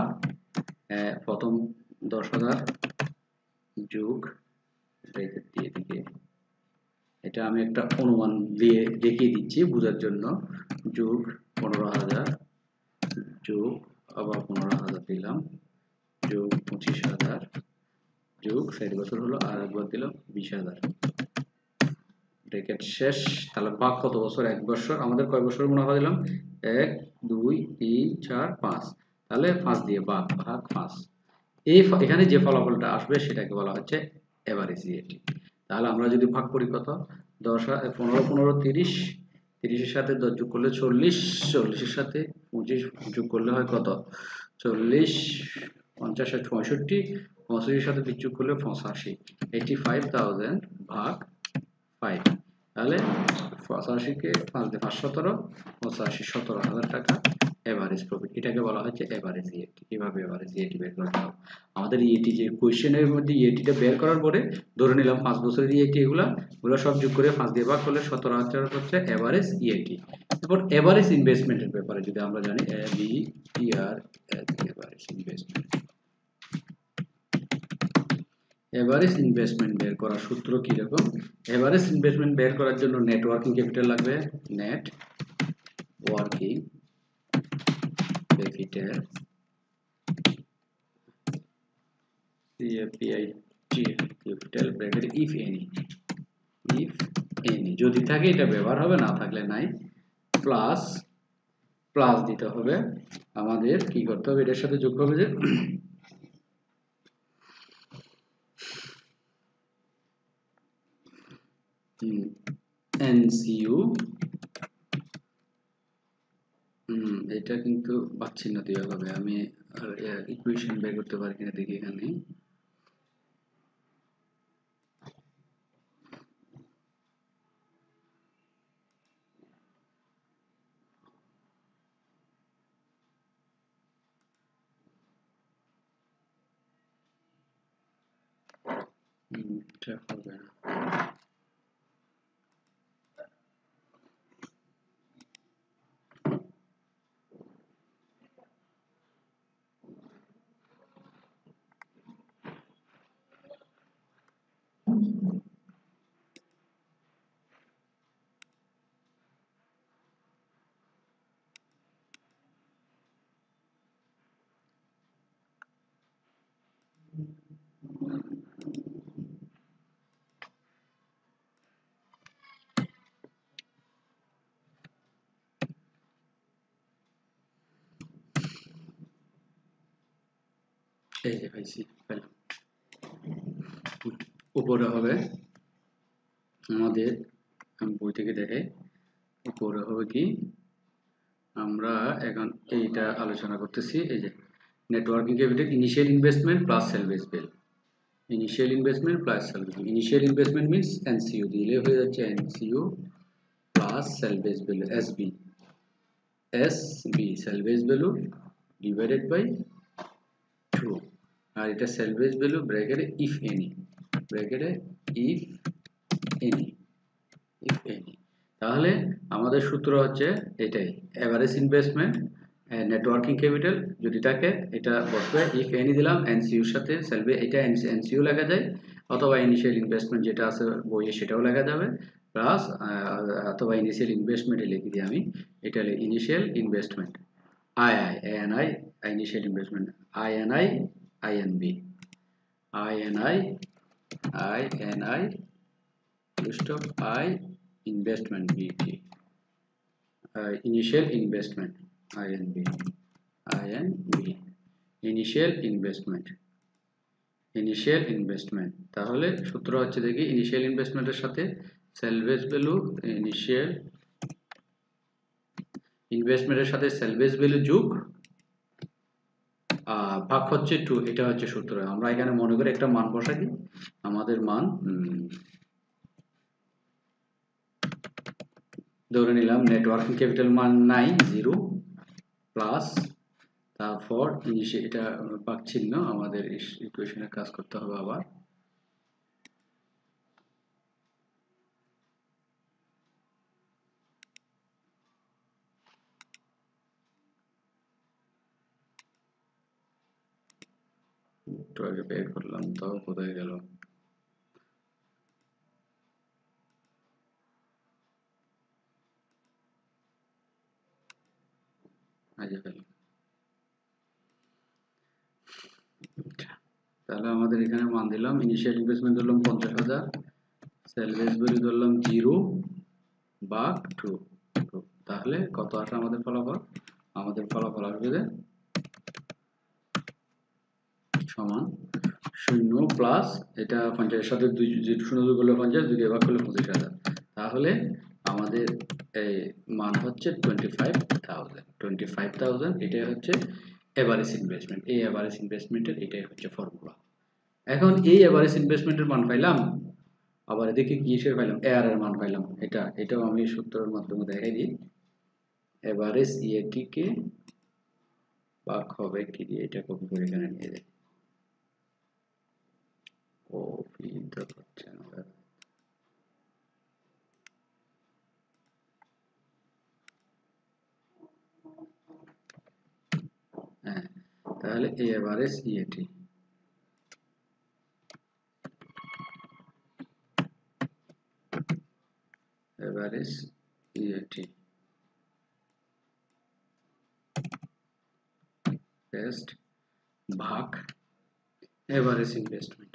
প্রথম 10,000 যোগ এদিকে, এটা আমি একটা অনুমান দিয়ে দেখিয়ে দিচ্ছি বোঝার জন্য, যোগ 15,000 যোগ আবার 15,000 দিলাম, যোগ 25,000 যোগ 4 বছর হলো আর একবার দিলাম 20,000, ব্র্যাকেট শেষ। তাহলে ভাগ কত বছর? 1 বছর। আমাদের কয় বছরের মুনাফা দিলাম? 1 2 3 4 5, তাহলে 5 দিয়ে ভাগ 5। এখানে যে ফলাফলটা আসবে সেটাকে বলা হচ্ছে এভারেজ ইএটি। তাহলে আমরা যদি ভাগ করি কত, 10 15 15 30, 30 এর সাথে 10 যোগ করলে 40, 40 এর সাথে 25 যোগ করলে হয় কত, 40, 50 আর 65, 65 এর সাথে 20 যোগ করলে 85, 85,000 ভাগ 5। তাহলে 85 কে 5 দিয়ে 517, 85 17,000 টাকা এভারেজ প্রফিট। এটাকে বলা হচ্ছে এভারেজ ইএটি। কিভাবে এভারেজ ইএটি বের করতে হবে? আমাদের ইএটি যে কোশ্চেনের মধ্যে ইএটিটা বের করার পরে ধরে নিলাম 5 বছরের ইএটি, এগুলো সব যোগ করে 5 দিয়ে ভাগ করলে 17,000 হচ্ছে এভারেজ ইএটি। এরপর এভারেজ ইনভেস্টমেন্টের ব্যাপারে যদি আমরা জানি, এভারেজ ইনভেস্টমেন্ট। এভারেজ ইনভেস্টমেন্ট বের করার সূত্র কি রকম? এভারেজ ইনভেস্টমেন্ট বের করার জন্য নেট ওয়ার্কিং ক্যাপিটাল লাগবে, net working capital, capital bracket if any, যদি থাকে এটা ব্যবহার হবে, না থাকলে নাই, প্লাস প্লাস দিতে হবে। আমাদের কি করতে হবে? এটার সাথে যোগ হবে যে এনসিইউ, এটা কিন্তু পাচ্ছি না দেওয়া হবে, আমি ইকুয়েশন বের করতে পারি কিনা দেখি এখানে। এটা হবে না। এই যে পাইছি, উপরে হবে আমাদের, আমি বই থেকে দেখে, উপরে হবে কি, আমরা এখন এইটা আলোচনা করতেছি। এই যে networking capital initial investment plus salvage value, initial investment plus salvage value. Initial investment means NCU দিলে হয়ে যাচ্ছে NCU plus salvage value SB, salvage value divided by 2, আর এটা সেলভেজ ভ্যালু ব্র্যাকেটে ইফ এনি, ব্র্যাকেটে ইফ এনি, তাহলে আমাদের সূত্র হচ্ছে এটাই, এভারেজ ইনভেস্টমেন্ট নেটওয়ার্কিং ক্যাপিটাল যদি থাকে এটা বসবে, ইফ এনি দিলাম, এনসিইউর সাথে সেলভে, এটা এনসিইউ লেখা যায়, অথবা ইনিশিয়াল ইনভেস্টমেন্ট যেটা আছে বইয়ে সেটাও লেখা যাবে, প্লাস অথবা ইনিশিয়াল ইনভেস্টমেন্টে লিখে দিই আমি, এটা initial investment, INI, initial investment, INI, INB, INI, INI stop I investment BT, initial investment INB, initial investment, তাহলে সূত্র হচ্ছে দেখি ইনিশিয়াল ইনভেস্টমেন্টের সাথে সেলভেজ ভ্যালু, ইনিশিয়াল ইনভেস্টমেন্টের সাথে সেলভেজ ভ্যালু যোগ ভাগ হচ্ছে 2, এটা হচ্ছে সূত্র। আমরা এখানে মনে করে একটা মান বসাই দিই। আমাদের মান ধরে নিলাম নেটওয়ার্কিং ক্যাপিটাল মান নাই 0 প্লাস, তারপর এটা ভাগ চিহ্ন, আমাদের ইকুয়েশনে কাজ করতে হবে আবার। একটু আগে বের করলাম, তো কোথায় গেল? তাহলে আমাদের এখানে মান দিলাম, ইনিশিয়াল ইনভেস্টমেন্ট ধরলাম 50,000, সেলভেজ ভ্যালু ধরলাম 0 ভাগ 2। তাহলে কত আসে আমাদের ফলাফল? আমাদের ফলাফল আসবে সমান 0 প্লাস, এটা 50 এর সাথে 2 শূন্য যোগ করলে 50, 2 দিয়ে ভাগ করলে 25,000। তাহলে আমাদের এই মান হচ্ছে 25,000। এটাই হচ্ছে এভারেজ ইনভেস্টমেন্ট। এই এভারেজ ইনভেস্টমেন্টের এটাই হচ্ছে ফর্মুলা। এখন এই এভারেজ ইনভেস্টমেন্টের মান পাইলাম, আবার এদিকে কিসের পাইলাম? এআর এর মান পাইলাম। এটাও আমি সূত্রের মাধ্যমে দেখাই দিই। এভারেজ ইএটি কে ভাগ হবে কি দিয়ে, এটা কপি করে এখানে নিয়ে যাই। কপি তো হচ্ছে না, হ্যাঁ। তাহলে এই এভারেজ ইএটি টেস্ট ভাগ এভারেজ ইনভেস্টমেন্ট।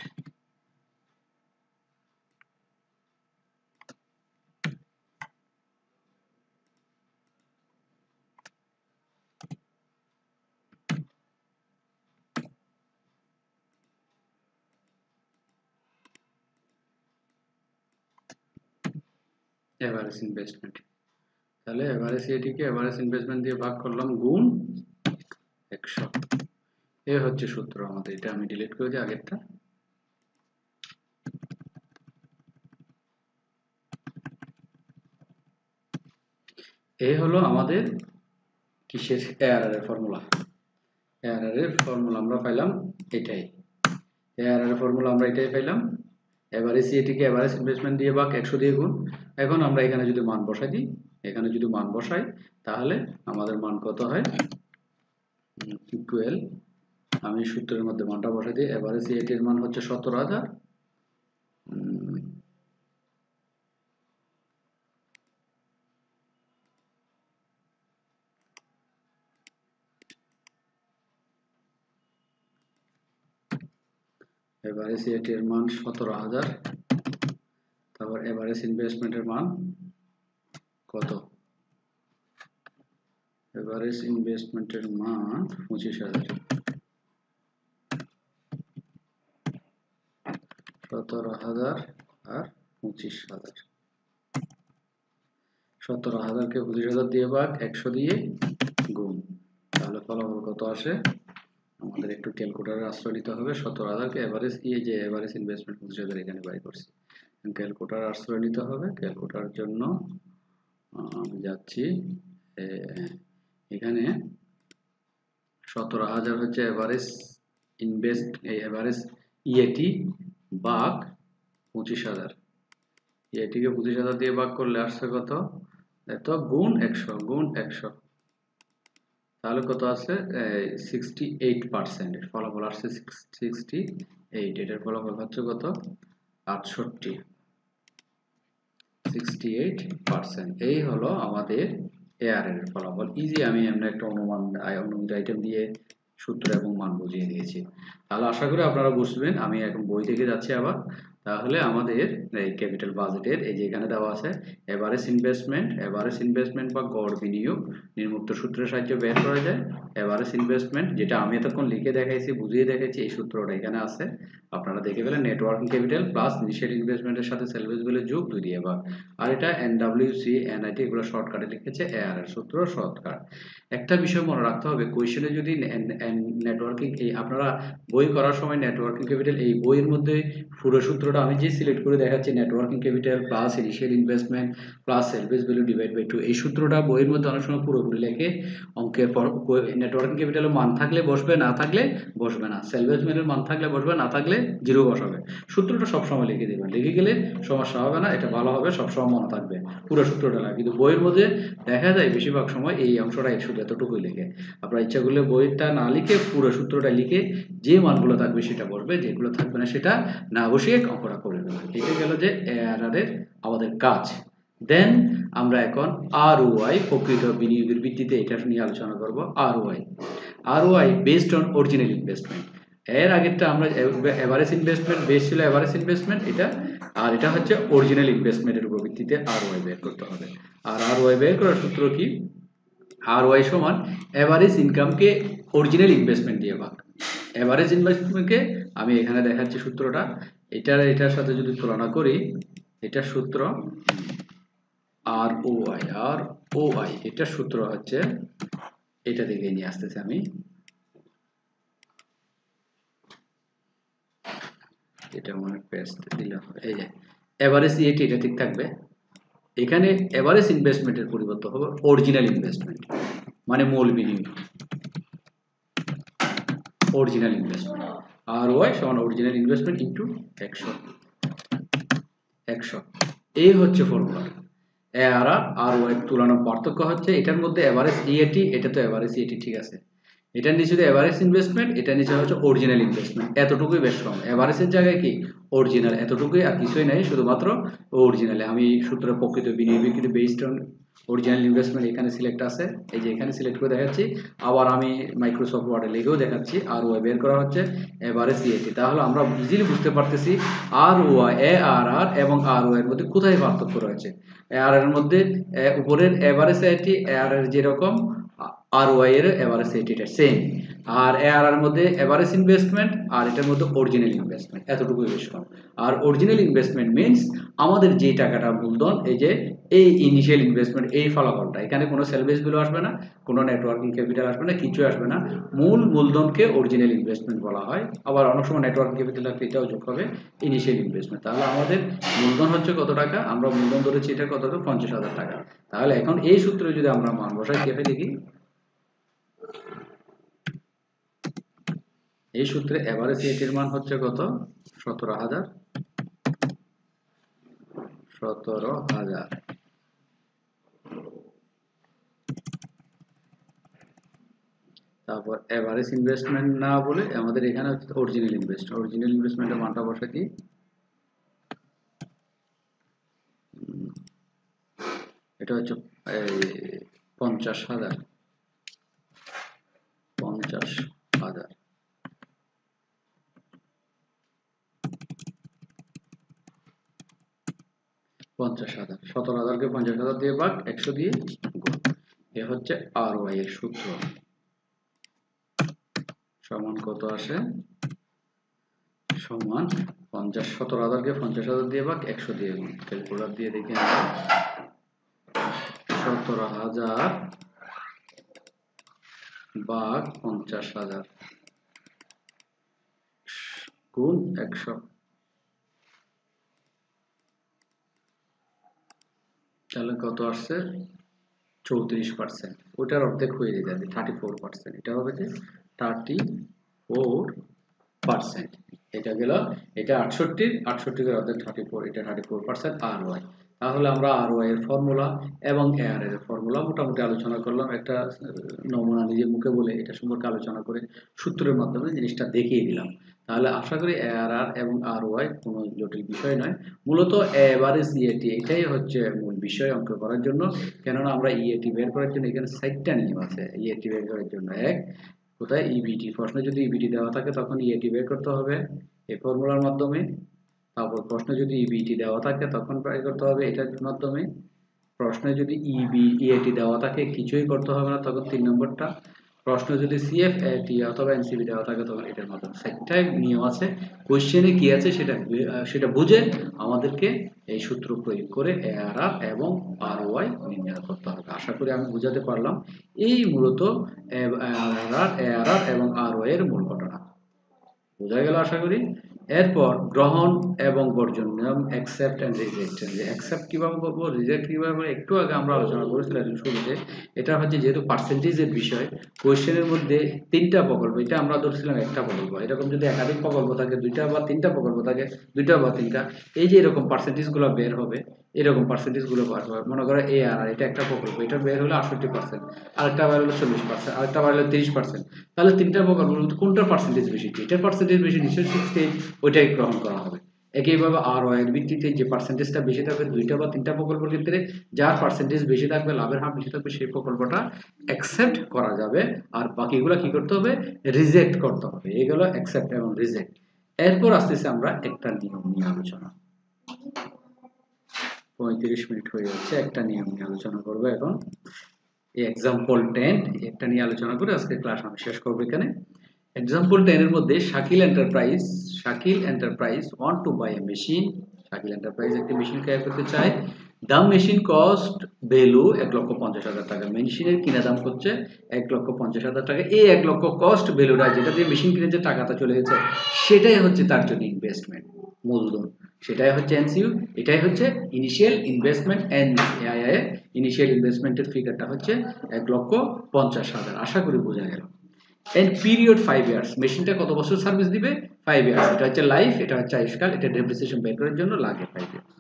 এভারেজ ইনভেস্টমেন্ট, তাহলে এভারেজ ইএটিকে এভারেজ ইনভেস্টমেন্ট দিয়ে ভাগ করলাম গুণ 100। এই হচ্ছে সূত্র আমাদের। এটা আমি ডিলিট করে দিই আগেরটা। এই হলো আমাদের কিসের এআরআর এর ফর্মুলা। এআরআর এর ফর্মুলা আমরা পাইলাম এটাই। এআরআর এর ফর্মুলা আমরা এটাই পাইলাম। এভারেজ ইএটিকে এভারেজ ইনভেস্টমেন্ট দিয়ে ভাগ 100 দিয়ে গুণ। এখন আমরা এখানে যদি মান বসাই দিই, এখানে যদি মান বসাই, তাহলে আমাদের মান কত হয়? ইকুয়াল, আমি সূত্রের মধ্যে মানটা বসাই দিই। এভারেজ ইএটি এর মান হচ্ছে 17,000, এভারেজ ইএটি এর মান 17,000, তারপর এভারেজ ইনভেস্টমেন্টের মান কত? এভারেজ ইনভেস্টমেন্টের মান 25,000। 17,000 আর 25,000। 17,000 কে 25,000 দিয়ে ভাগ 100 দিয়ে গুণ, তাহলে ফলাফল কত আসে? আমাদের একটু ক্যালকুলেটরের আশ্রয় নিতে হবে। 17,000 কে এভারেজ যে এভারেজ ইনভেস্টমেন্ট 25,000 এখানে বাই করছি, ক্যালকুলেটর আশ্রয় নিতে হবে। ক্যালকুলেটরের জন্য আমি যাচ্ছি, এখানে 17,000 হচ্ছে এভারেজ এভারেজ ইএটি ভাগ 25,000। ইএটিকে 25,000 দিয়ে ভাগ করলে আসছে কত? এত গুণ 100, তাহলে কত আছে? 68%। এর ফলাফল আসছে 68। এটার ফলাফল হচ্ছে কত? 68%। এই হলো আমাদের এআরআর এর ফলাফল। ইজি, আমি এমন একটা অনুমিত আইটেম দিয়ে সূত্র এবং মান বুঝিয়ে দিয়েছি। তাহলে আশা করি আপনারা বুঝবেন। আমি এখন বই থেকে যাচ্ছি আবার। তাহলে আমাদের এই ক্যাপিটাল বাজেটের এই যে এখানে দেওয়া আছে এভারেজ ইনভেস্টমেন্ট বা গড় বিনিয়োগ নিম্নোক্ত সূত্রের সাহায্যে বের করা যায়। এভারেজ ইনভেস্টমেন্ট, যেটা আমি এতক্ষণ লিখে দেখাইছি, বুঝিয়ে দেখাইছি, এই সূত্রটা এখানে আছে। আপনারা দেখে ফেলেন নেটওয়ার্কিং ক্যাপিটাল প্লাস ইনিশিয়াল ইনভেস্টমেন্টের সাথে সেলস বিলের যোগ 2 দিয়ে ভাগ। আর এটা এনডব্লিউসি এনআইটি এগুলো শর্টকাটে লিখেছে এআর এর সূত্র শর্টকাট। একটা বিষয় মনে রাখতে হবে, কোয়েশ্চেনে যদি নেটওয়ার্কিং এই আপনারা বই করার সময় নেটওয়ার্কিং ক্যাপিটাল এই বইয়ের মধ্যে পুরো সূত্রটা আমি যে সিলেক্ট করে দেখাচ্ছি networking capital plus initial investment plus sales value divide by 2, এই সূত্রটা বইয়ের মধ্যে অনেক সময় পুরোপুরি লেখে অঙ্কের পর নেটওয়ার্কিং ক্যাপিটালের মান থাকলে বসবে, না থাকলে বসবে না, সেলস ভ্যালুর মান থাকলে বসবে, না থাকলে জিরো বসাবে। সূত্রটা সবসময় লিখে দেবেন, লিখে গেলে সমস্যা হবে না, এটা ভালো হবে, সবসময় মনে থাকবে পুরো সূত্রটা লাগে। কিন্তু বইয়ের মধ্যে দেখা যায় বেশিরভাগ সময় এই অংশটা শুধু এতটুকুই লিখে। আপনার ইচ্ছা করলে বইটা না লিখে পুরো সূত্রটা লিখে যে মানগুলো থাকবে সেটা বসবে, যেগুলো থাকবে না সেটা না বসিয়ে অঙ্কটা করে দেবে। এটা গেল যে এআরআর এর আমাদের কাজ। দেন আমরা এখন আরওআই প্রকৃত বিনিয়োগের ভিত্তিতে এটা নিয়ে আলোচনা করব। ROI based on original investment. এর আগেরটা আমরা এভারেজ ইনভেস্টমেন্ট বেস ছিল, এভারেজ ইনভেস্টমেন্ট এটা, আর এটা হচ্ছে অরিজিনাল ইনভেস্টমেন্টের উপর ভিত্তিতে আরওআই বের করতে হবে। আর আরওআই বের করার সূত্র কি? আরওআই সমান এভারেজ ইনকামকে অরিজিনাল ইনভেস্টমেন্ট দিয়ে ভাগ। এভারেজ ইনভেস্টমেন্টকে আমি এখানে দেখাচ্ছি সূত্রটা, এটার সাথে যদি তুলনা করি, এটার সূত্র আরওআই এটার সূত্র হচ্ছে, এটা দিকে নিয়ে আসতেছি আমি, এটা মনে পেস্ট দিলে এই যে এভারেজ ইএটি এটা ঠিক থাকবে। এখানে এভারেজ ইনভেস্টমেন্টের পরিবর্তন হবে অরিজিনাল ইনভেস্টমেন্ট, মানে মূল বিনিয়োগ, অরিজিনাল ইনভেস্টমেন্ট। আরওআই সমান অরিজিনাল ইনভেস্টমেন্ট ইনটু 100। এই হচ্ছে ফর্মুলা। এআরআর আরওআই তুলনার পার্থক্য হচ্ছে এটার মধ্যে এভারেজ ইএটি, এটা তো এভারেজ ইএটি ঠিক আছে, এটার নিচে এভারেজ ইনভেস্টমেন্ট, এটার নিচে হচ্ছে অরিজিনাল ইনভেস্টমেন্ট, এতটুকুই বেশ কম। এভারেজের জায়গায় কি অরিজিনাল, এতটুকুই, আর কিছুই নাই, শুধুমাত্র অরিজিনালে। আমি সূত্র প্রকৃত বিনিয়োগ কিন্তু বেসড অন অরিজিনাল ইনভেস্টমেন্ট এখানে সিলেক্ট আছে, এই যে এখানে সিলেক্ট করে দেখাচ্ছি। আবার আমি মাইক্রোসফট ওয়ার্ডে লিখেও দেখাচ্ছি আরওআই বের করা হচ্ছে এভারেজ ইএটি। তাহলে আমরা ইজিলি বুঝতে পারতেছি আরওআই এআরআর এবং আরওআই এর মধ্যে কোথায় পার্থক্য রয়েছে। এআরআর এর মধ্যে উপরের এভারেজ ইএটি এআরআর যেরকম, আরওআই এর এভারেজ ইএটিটা সেম। আর এআরআর মধ্যে এভারেজ ইনভেস্টমেন্ট আর এটার মধ্যে অরিজিনাল ইনভেস্টমেন্ট এতটুকুই বেশ কম। আর অরিজিনাল ইনভেস্টমেন্ট মিনস আমাদের যে টাকাটা মূলধন, এই যে এই ইনিশিয়াল ইনভেস্টমেন্ট, এই ফলাফলটা, এখানে কোনো সেলভেজ বিল আসবে না, কোনো নেটওয়ার্কিং ক্যাপিটাল আসবে না, কিছু আসবে না, মূলধনকে অরিজিনাল ইনভেস্টমেন্ট বলা হয়। আবার অনেক সময় নেটওয়ার্কিং ক্যাপিটাল এটাও যোগ হবে ইনিশিয়াল ইনভেস্টমেন্ট। তাহলে আমাদের মূলধন হচ্ছে কত টাকা, আমরা মূলধন ধরেছি এটা কত, 50,000 টাকা। তাহলে এখন এই সূত্রে যদি আমরা মান বসাই, কেটে দেখি, এই সূত্রে এভারেজ ইএটির মান হচ্ছে কত, 17,000। তারপর এভারেজ ইনভেস্টমেন্ট না বলে আমাদের এখানে হচ্ছে অরিজিনাল ইনভেস্টমেন্টের মানটা বসে কি, এটা হচ্ছে 50,000। 50,000 17,000কে 50,000 দিয়ে ভাগ, 100 দিয়ে গুণ। এ হচ্ছে আরওআই এর সূত্র। সমান কত আসে, সমান 17,000কে 50,000 দিয়ে ভাগ, 100 দিয়ে গুণ। ক্যালকুলেটর দিয়ে দেখি আমরা, 17,000 ভাগ 50,000 গুণ 100, তাহলে কত আসছে, 34%। ওটার অর্ধেক হয়ে যাবে 34%, এটা হবে যে 34%। এটা গেল, এটা 68 এর অর্ধেক 34, এটা 34% আরওআই। তাহলে আমরা আরওআই এর ফর্মুলা এবং এআরআর এর ফর্মুলা মোটামুটি আলোচনা করলাম, একটা নমুনা নিজের মুখে বলে এটা সম্পর্কে আলোচনা করে সূত্রের মাধ্যমে জিনিসটা দেখিয়ে দিলাম। তাহলে আশা করি এআরআর এবং আরওআই কোনো জটিল বিষয় নয়, মূলত এভারেজ ইএটি এটাই হচ্ছে মূল বিষয় অঙ্ক করার জন্য। কেননা আমরা ইএটি বের করার জন্য এখানে 4টা নিয়ম আছে ইএটি বের করার জন্য। এক, কোথায় ইবিটি, প্রশ্নে যদি ইবিটি দেওয়া থাকে তখন ইএটি বের করতে হবে এই ফর্মুলার মাধ্যমে। তারপর প্রশ্নে যদি ইবিটি দেওয়া থাকে তখন বের করতে হবে এটার মাধ্যমে। প্রশ্নে যদি ইএটি দেওয়া থাকে কিছুই করতে হবে না, তখন 3 নম্বরটা। প্রশ্ন যদি সিএফএটি অথবা এনসিবি দেওয়া থাকে তখন এটার মতো সেটাই নিয়ম আছে। কোশ্চেনে কি আছে সেটা বুঝে আমাদেরকে এই সূত্র প্রয়োগ করে এআরআর এবং আরওআই নির্ণয় করতে হবে। আশা করি আমি বুঝাতে পারলাম। এই মূলত এআরআর এবং আরওআই এর মূল ঘটনা বোঝা গেল আশা করি। এরপর গ্রহণ এবং বর্জন নিয়ম, অ্যাকসেপ্ট এন্ড রিজেক্ট। অ্যাকসেপ্ট কিভাবে করবো, রিজেক্ট কিভাবে করবো, একটু আগে আমরা আলোচনা করেছিলাম শুরুতে। এটা হচ্ছে যেহেতু পার্সেন্টেজের বিষয়, কোয়েশ্চেনের মধ্যে 3টা প্রকল্প, এটা আমরা ধরছিলাম একটা প্রকল্প, এরকম যদি একাধিক প্রকল্প থাকে, 2টা বা 3টা প্রকল্প থাকে, 2টা বা 3টা, এই যে এরকম পার্সেন্টেজ গুলো বের হবে, এরকম পার্সেন্টেজ গুলো বের হবে। মনে করো এআরআর এটা একটা প্রকল্প, এটা বের হলো 68%, আরেকটা বের হলো 40%, আরেকটা বের হলো 30%। তাহলে 3টা প্রকল্পের মধ্যে কোনটার পার্সেন্টেজ বেশি, এটার পার্সেন্টেজ বেশি, নিশ্চয়ই 60, ওইটাই গ্রহণ করা হবে। একইভাবে আরওআই এর ভিত্তিতে যে পার্সেন্টেজটা বেশি থাকবে 2টা বা 3টা প্রকল্পের ক্ষেত্রে, যার পার্সেন্টেজ বেশি থাকবে, লাভের হার বেশি থাকবে, সেই প্রকল্পটা অ্যাকসেপ্ট করা যাবে। আর বাকিগুলো কি করতে হবে, রিজেক্ট করতে হবে। এগুলো অ্যাকসেপ্ট এবং রিজেক্ট। এরপর আসতেছে আমরা একটা নিয়ম নিয়ে আলোচনা। 35 মিনিট হয়ে যাচ্ছে, একটা নিয়ম নিয়ে আলোচনা করবো এখন। এক্সাম্পল 10 একটা নিয়ে আলোচনা করে আজকে ক্লাস আমি শেষ করবো এখানে। এক্সাম্পল 10 এর মধ্যে Shakil enterprise want to buy a machine. Shakil enterprise একটি মেশিন ক্রয় করতে চায়। দাম মেশিন কস্ট ভ্যালু 1,50,000 টাকা। মেশিনের কিনা দাম হচ্ছে 1,50,000 টাকা। এই 1 লক্ষ কস্ট ভ্যালুটা, যেটা দিয়ে মেশিন কিনে যে টাকাটা চলে গেছে, সেটাই হচ্ছে তার জন্য ইনভেস্টমেন্ট, মূলধন। সেটাই হচ্ছে এনসিইউ, এটাই হচ্ছে ইনিশিয়াল ইনভেস্টমেন্ট। এনআইআই ইনিশিয়াল ইনভেস্টমেন্টের ফিগারটা হচ্ছে 1,50,000। আশা করি বোঝা গেল। এন্ড পিরিয়ড 5 ইয়ার্স, মেশিনটা কত বছর সার্ভিস দিবে, 5 ইয়ার্স। এটা হচ্ছে লাইফ, এটা হচ্ছে আয়ুষ্কাল, এটা ডেপ্রিসিয়েশন বের করার জন্য লাগে 5 years.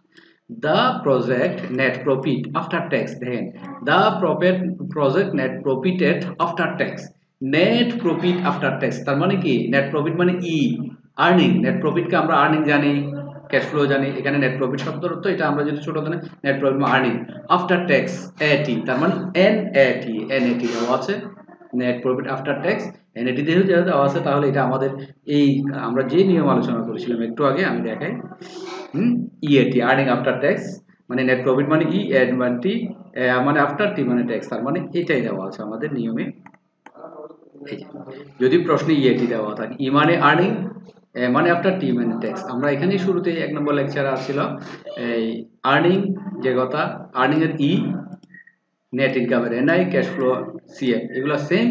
The project net profit after tax, দেখেন the project net profited after tax. Net profit after tax তার মানে কি, নেট প্রফিট মানে আর্নিং। নেট প্রফিটকে আমরা আর্নিং জানি, ক্যাশ ফ্লো জানি। এখানে নেট প্রফিট শব্দের অর্থ এটা আমরা যদি ছোট ধরে, নেট প্রফিট মানে আর্নিং আফটার ট্যাক্স এটি, তার মানে এনএটি দেওয়া আছে। নেট প্রফিট আফটার ট্যাক্স এনএটি যেহেতু দেওয়া আছে, তাহলে এটা আমাদের এই আমরা যে নিয়ম আলোচনা করেছিলাম একটু আগে, আমি দেখাই। ইএটি আর্নিং আফটার ট্যাক্স, মানে নেট প্রফিট মানে মানে টি, মানে আফটার টি মানে ট্যাক্স, তার মানে এটাই দেওয়া আছে আমাদের নিয়মে। যদি প্রশ্নে ইএটি দেওয়া থাকে, ই মানে আর্নিং, মানে আফটার টি মানে ট্যাক্স। আমরা এখানে শুরুতে 1 নম্বর লেকচারে আসছিল এই আর্নিং, যে কথা আর্নিং এর নেট ইনকামের এনআই, ক্যাশ ফ্লো সিএফ, এগুলো সেম।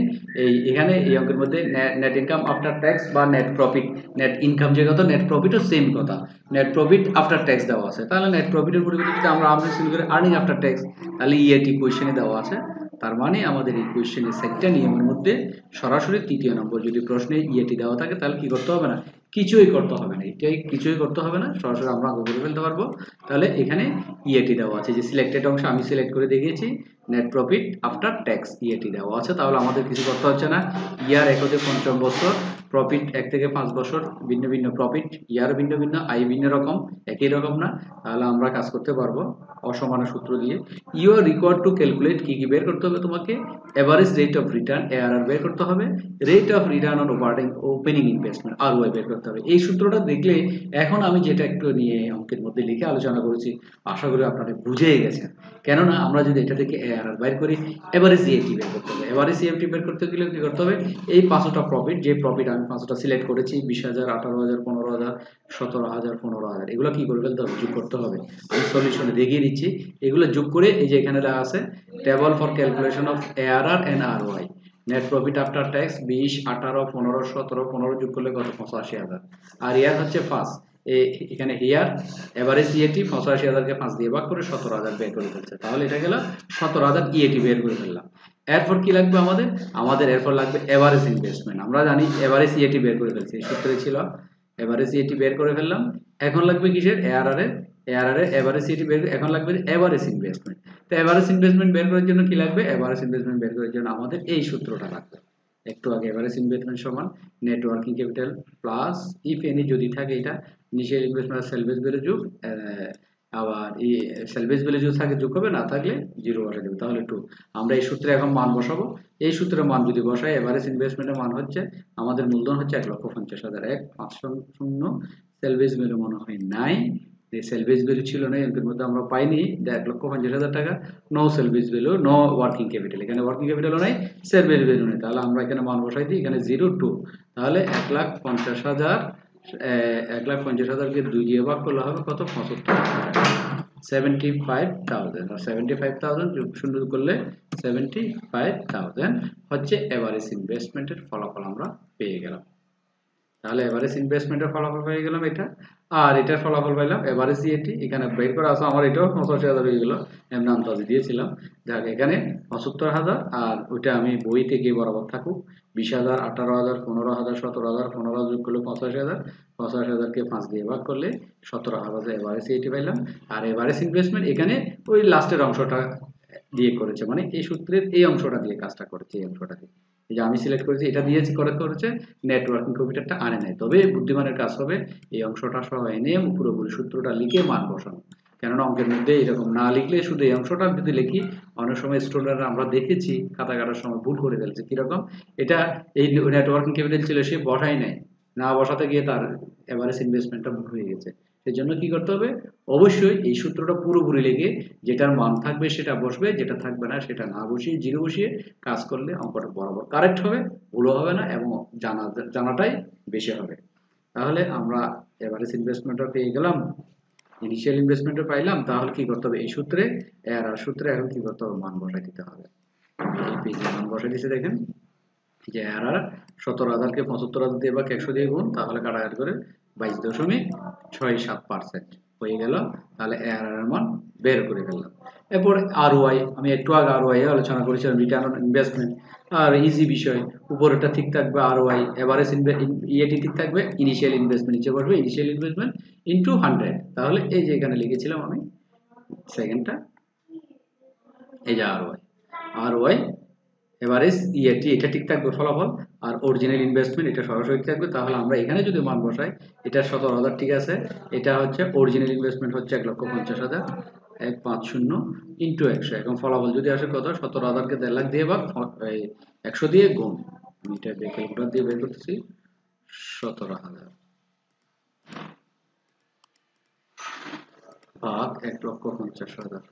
এখানে এই অঙ্কের মধ্যে নেট ইনকাম আফটার ট্যাক্স বা নেট প্রফিট, নেট ইনকাম যে কথা, নেট প্রফিটও সেম কথা, নেট প্রফিট আফটার ট্যাক্স দেওয়া আছে। তাহলে নেট প্রফিটের পরিবর্তে যদি আমরা সিলেক্ট করি আর্নিং আফটার ট্যাক্স, তাহলে ইএটি কোয়েশ্চেনে দেওয়া আছে। তার মানে আমাদের এই কোয়েশ্চেনের 7টা নিয়মের মধ্যে সরাসরি 3য় নম্বর যদি প্রশ্নে ইএটি দেওয়া থাকে, তাহলে কি করতে হবে না, কিছুই করতে হবে না। এটাই কিছুই করতে হবে না, সরাসরি আমরা করে ফেলতে পারবো। তাহলে এখানে ইএটি দেওয়া আছে, যে সিলেক্টেড অংশ আমি সিলেক্ট করে দেখিয়েছি, net profit after tax EAT দেওয়া আছে। তাহলে আমাদের কিছু করতে হচ্ছে না। ইয়ার 1 থেকে 5 বছর, প্রফিট 1 থেকে 5 বছর, ভিন্ন ভিন্ন প্রফিট, ইয়ার ভিন্ন ভিন্ন, আয় ভিন্ন রকম, একই রকম না। তাহলে আমরা কাজ করতে পারবো অসমান সূত্র দিয়ে। You are required to calculate, কি কি বের করতে হবে তোমাকে, average rate of return ARR বের করতে হবে, rate of return on opening investment ROI বের করতে হবে। এই সূত্রটা দেখলে এখন আমি যেটা একটু নিয়ে অঙ্কের মধ্যে লিখে আলোচনা করেছি, আশা করি আপনারা বুঝেই গেছেন। কেননা আমরা যদি এটা থেকে এআরআর বের করি, এভারেজ সিএফটি বের করতে হবে। এভারেজ সিএফটি বের করতে গেলে কি করতে হবে, এই 5টা প্রফিট, যে প্রফিট আমি 5টা সিলেক্ট করেছি, 20,000, 18,000, 15,000, 17,000, 15,000, এগুলো কি করে ফেলতে হবে, যোগ করতে হবে। আমি সলিউশনে দেখিয়ে দিচ্ছি। এগুলো যোগ করে এই যে এখানে দেওয়া আছে table for calculation of ARR and ROI. Net profit after tax 20, 18, 15, 17, 15 যোগ করলে কত, 85,000। আর ইয়ার হচ্ছে 5, এখানে হিয়ার এভারেজ ইএটি 85,000-কে 5 দিয়ে ভাগ করে 17,000 বের করে ফেলছে। তাহলে এটা গেল 17,000 ইএটি বের করে ফেললাম। এরপর কি লাগবে আমাদের এরপর লাগবে এভারেজ ইনভেস্টমেন্ট। আমরা জানি এভারেজ ইএটি বের করে ফেলছি, সূত্রে ছিল এভারেজ ইএটি বের করে ফেললাম। এখন লাগবে কিসের, এআরআর এর এভারেজ ইএটি বের, এখন লাগবে এভারেজ ইনভেস্টমেন্ট। তো এভারেজ ইনভেস্টমেন্ট বের করার জন্য কি লাগবে, এভারেজ ইনভেস্টমেন্ট বের করার জন্য আমাদের এই সূত্রটা লাগবে। একটু আগে এভারেজ ইনভেস্টমেন্ট সমান net working capital plus if any, যদি থাকে এটা ইনিশিয়াল ইনভেস্টমেন্ট সেলভেজ ভ্যালু যোগ, আবার এই সেলভেজ ভ্যালু যদি থাকে যোগ হবে, না থাকলে জিরো বসে দেবে, তাহলে 2। আমরা এই সূত্রে এখন মান বসাবো। এই সূত্রের মান যদি বসাই, এভারেজ ইনভেস্টমেন্টের মান হচ্ছে আমাদের মূলধন হচ্ছে 1,50,000, 1,50,000, সেলভেজ ভ্যালু মনে হয় 9, সেলভেজ ভ্যালু ছিল না, এর মধ্যে আমরা পাইনি 1,50,000 টাকা, no salvage value, no working capital, এখানে ওয়ার্কিং ক্যাপিটালও নাই, সেলভেজ ভ্যালু নেই, তাহলে আমরা এখানে মান বসাই দিই, এখানে 0 2, তাহলে 1,50,000, 1,50,000কে 2 দিয়ে ভাগ করলে হবে কত, 75,000, 75,000, আর 75,000 শূন্য করলে 75,000 হচ্ছে এভারেজ ইনভেস্টমেন্টের ফলাফল আমরা পেয়ে গেলাম। তাহলে এভারেজ ইনভেস্টমেন্টের ফলাফল পেয়ে গেলাম এটা, আর এটার ফলাফল পাইলাম এভারেজ ইএটি, এখানে বের করা আছে আমার, এটাও 85,000 হয়ে গেল, এমনি আন্দাজে দিয়েছিলাম, যাক এখানে 75,000, আর ওইটা আমি বইতে গিয়ে বরাবর থাকুক 20,000, 18,000, 15,000, 17,000, 15,000 যোগ করলে 85,000, 85,000কে 5 দিয়ে ভাগ করলে 17,000 এভারেজ ইএটি পাইলাম। আর এভারেজ ইনভেস্টমেন্ট এখানে ওই লাস্টের অংশটা দিয়ে করেছে, মানে এই সূত্রের এই অংশটা দিয়ে কাজটা করেছে, এই অংশটা দিয়ে, এই যে আমি সিলেক্ট করেছি এটা দিয়েছি করেছে, নেটওয়ার্কিং কম্পিউটারটা আনে নাই, তবে বুদ্ধিমানের কাজ হবে এই অংশটা সহ এনে পুরোপুরি সূত্রটা লিখে মান বসানো, কেননা অঙ্কের মধ্যে এরকম না লিখলে শুধু এই অংশটা যদি লিখি, অনেক সময় স্টুডেন্টরা আমরা দেখেছি খাতা কাটার সময় ভুল করে ফেলছে, কিরকম, এটা এই নেটওয়ার্কিং ক্যাপিটাল ছিল সে বসাই নাই, না বসাতে গিয়ে তার এভারেজ ইনভেস্টমেন্টটা ভুল হয়ে গেছে। সেই জন্য কি করতে হবে, অবশ্যই এই সূত্রটা পুরোপুরি লিখে যেটার মান থাকবে সেটা বসবে, যেটা থাকবে না সেটা না বসিয়ে জিরো বসিয়ে কাজ করলে অঙ্কটা বরাবর কারেক্ট হবে, ভুলও হবে না, এবং জানাটাই বেশি হবে। তাহলে আমরা এভারেজ ইনভেস্টমেন্টটা পেয়ে গেলাম, ইনিশিয়াল ইনভেস্টমেন্টও পাইলাম, তাহলে কি করতে হবে, এই সূত্রে এআরআর সূত্রে এখন কি করতে হবে, মান বসাই দিতে হবে। এই পেজে মান বসাই দিয়েছে দেখেন, যে এআরআর 17,000কে 75,000 দিয়ে বা 100 দিয়ে গুণ, তাহলে কাটাকাটি করে 22.67% হয়ে গেল, তাহলে এআরআর এর মান বের করে ফেললাম। এরপর আরওআই, আমি একটু আগে আরওআই আলোচনা করেছিলাম, রিটার্ন অন ইনভেস্টমেন্ট, আর ইজি বিষয়, উপরেরটা ঠিক থাকবে আরওআই, এভারেজ ইএটি ঠিক থাকবে, ইনিশিয়াল ইনভেস্টমেন্ট নিচে বসবে ইনিশিয়াল ইনভেস্টমেন্ট ইনটু 100, তাহলে এই যে এখানে লিখেছিলাম আমি সেকেন্ডটা, এই যে আরওআই এভারেজ ইএটি এটা ঠিক থাকবে ফলাফল, আর অরিজিনাল ইনভেস্টমেন্ট এটা সরাসরি থাকবে, তাহলে আমরা এখানে যদি মান বসাই, এটা 17,000 ঠিক আছে, এটা হচ্ছে অরিজিনাল ইনভেস্টমেন্ট হচ্ছে 1,50,000, 150 ইন্টু 100, এখন ফলাফল যদি আসে কত, 17,000কে 1.5 লাখ দিয়ে ভাগ 100 দিয়ে গুণ, আমি এটা ক্যালকুলেটর দিয়ে বের করতেছি, 17,000 ভাগ 1,50,000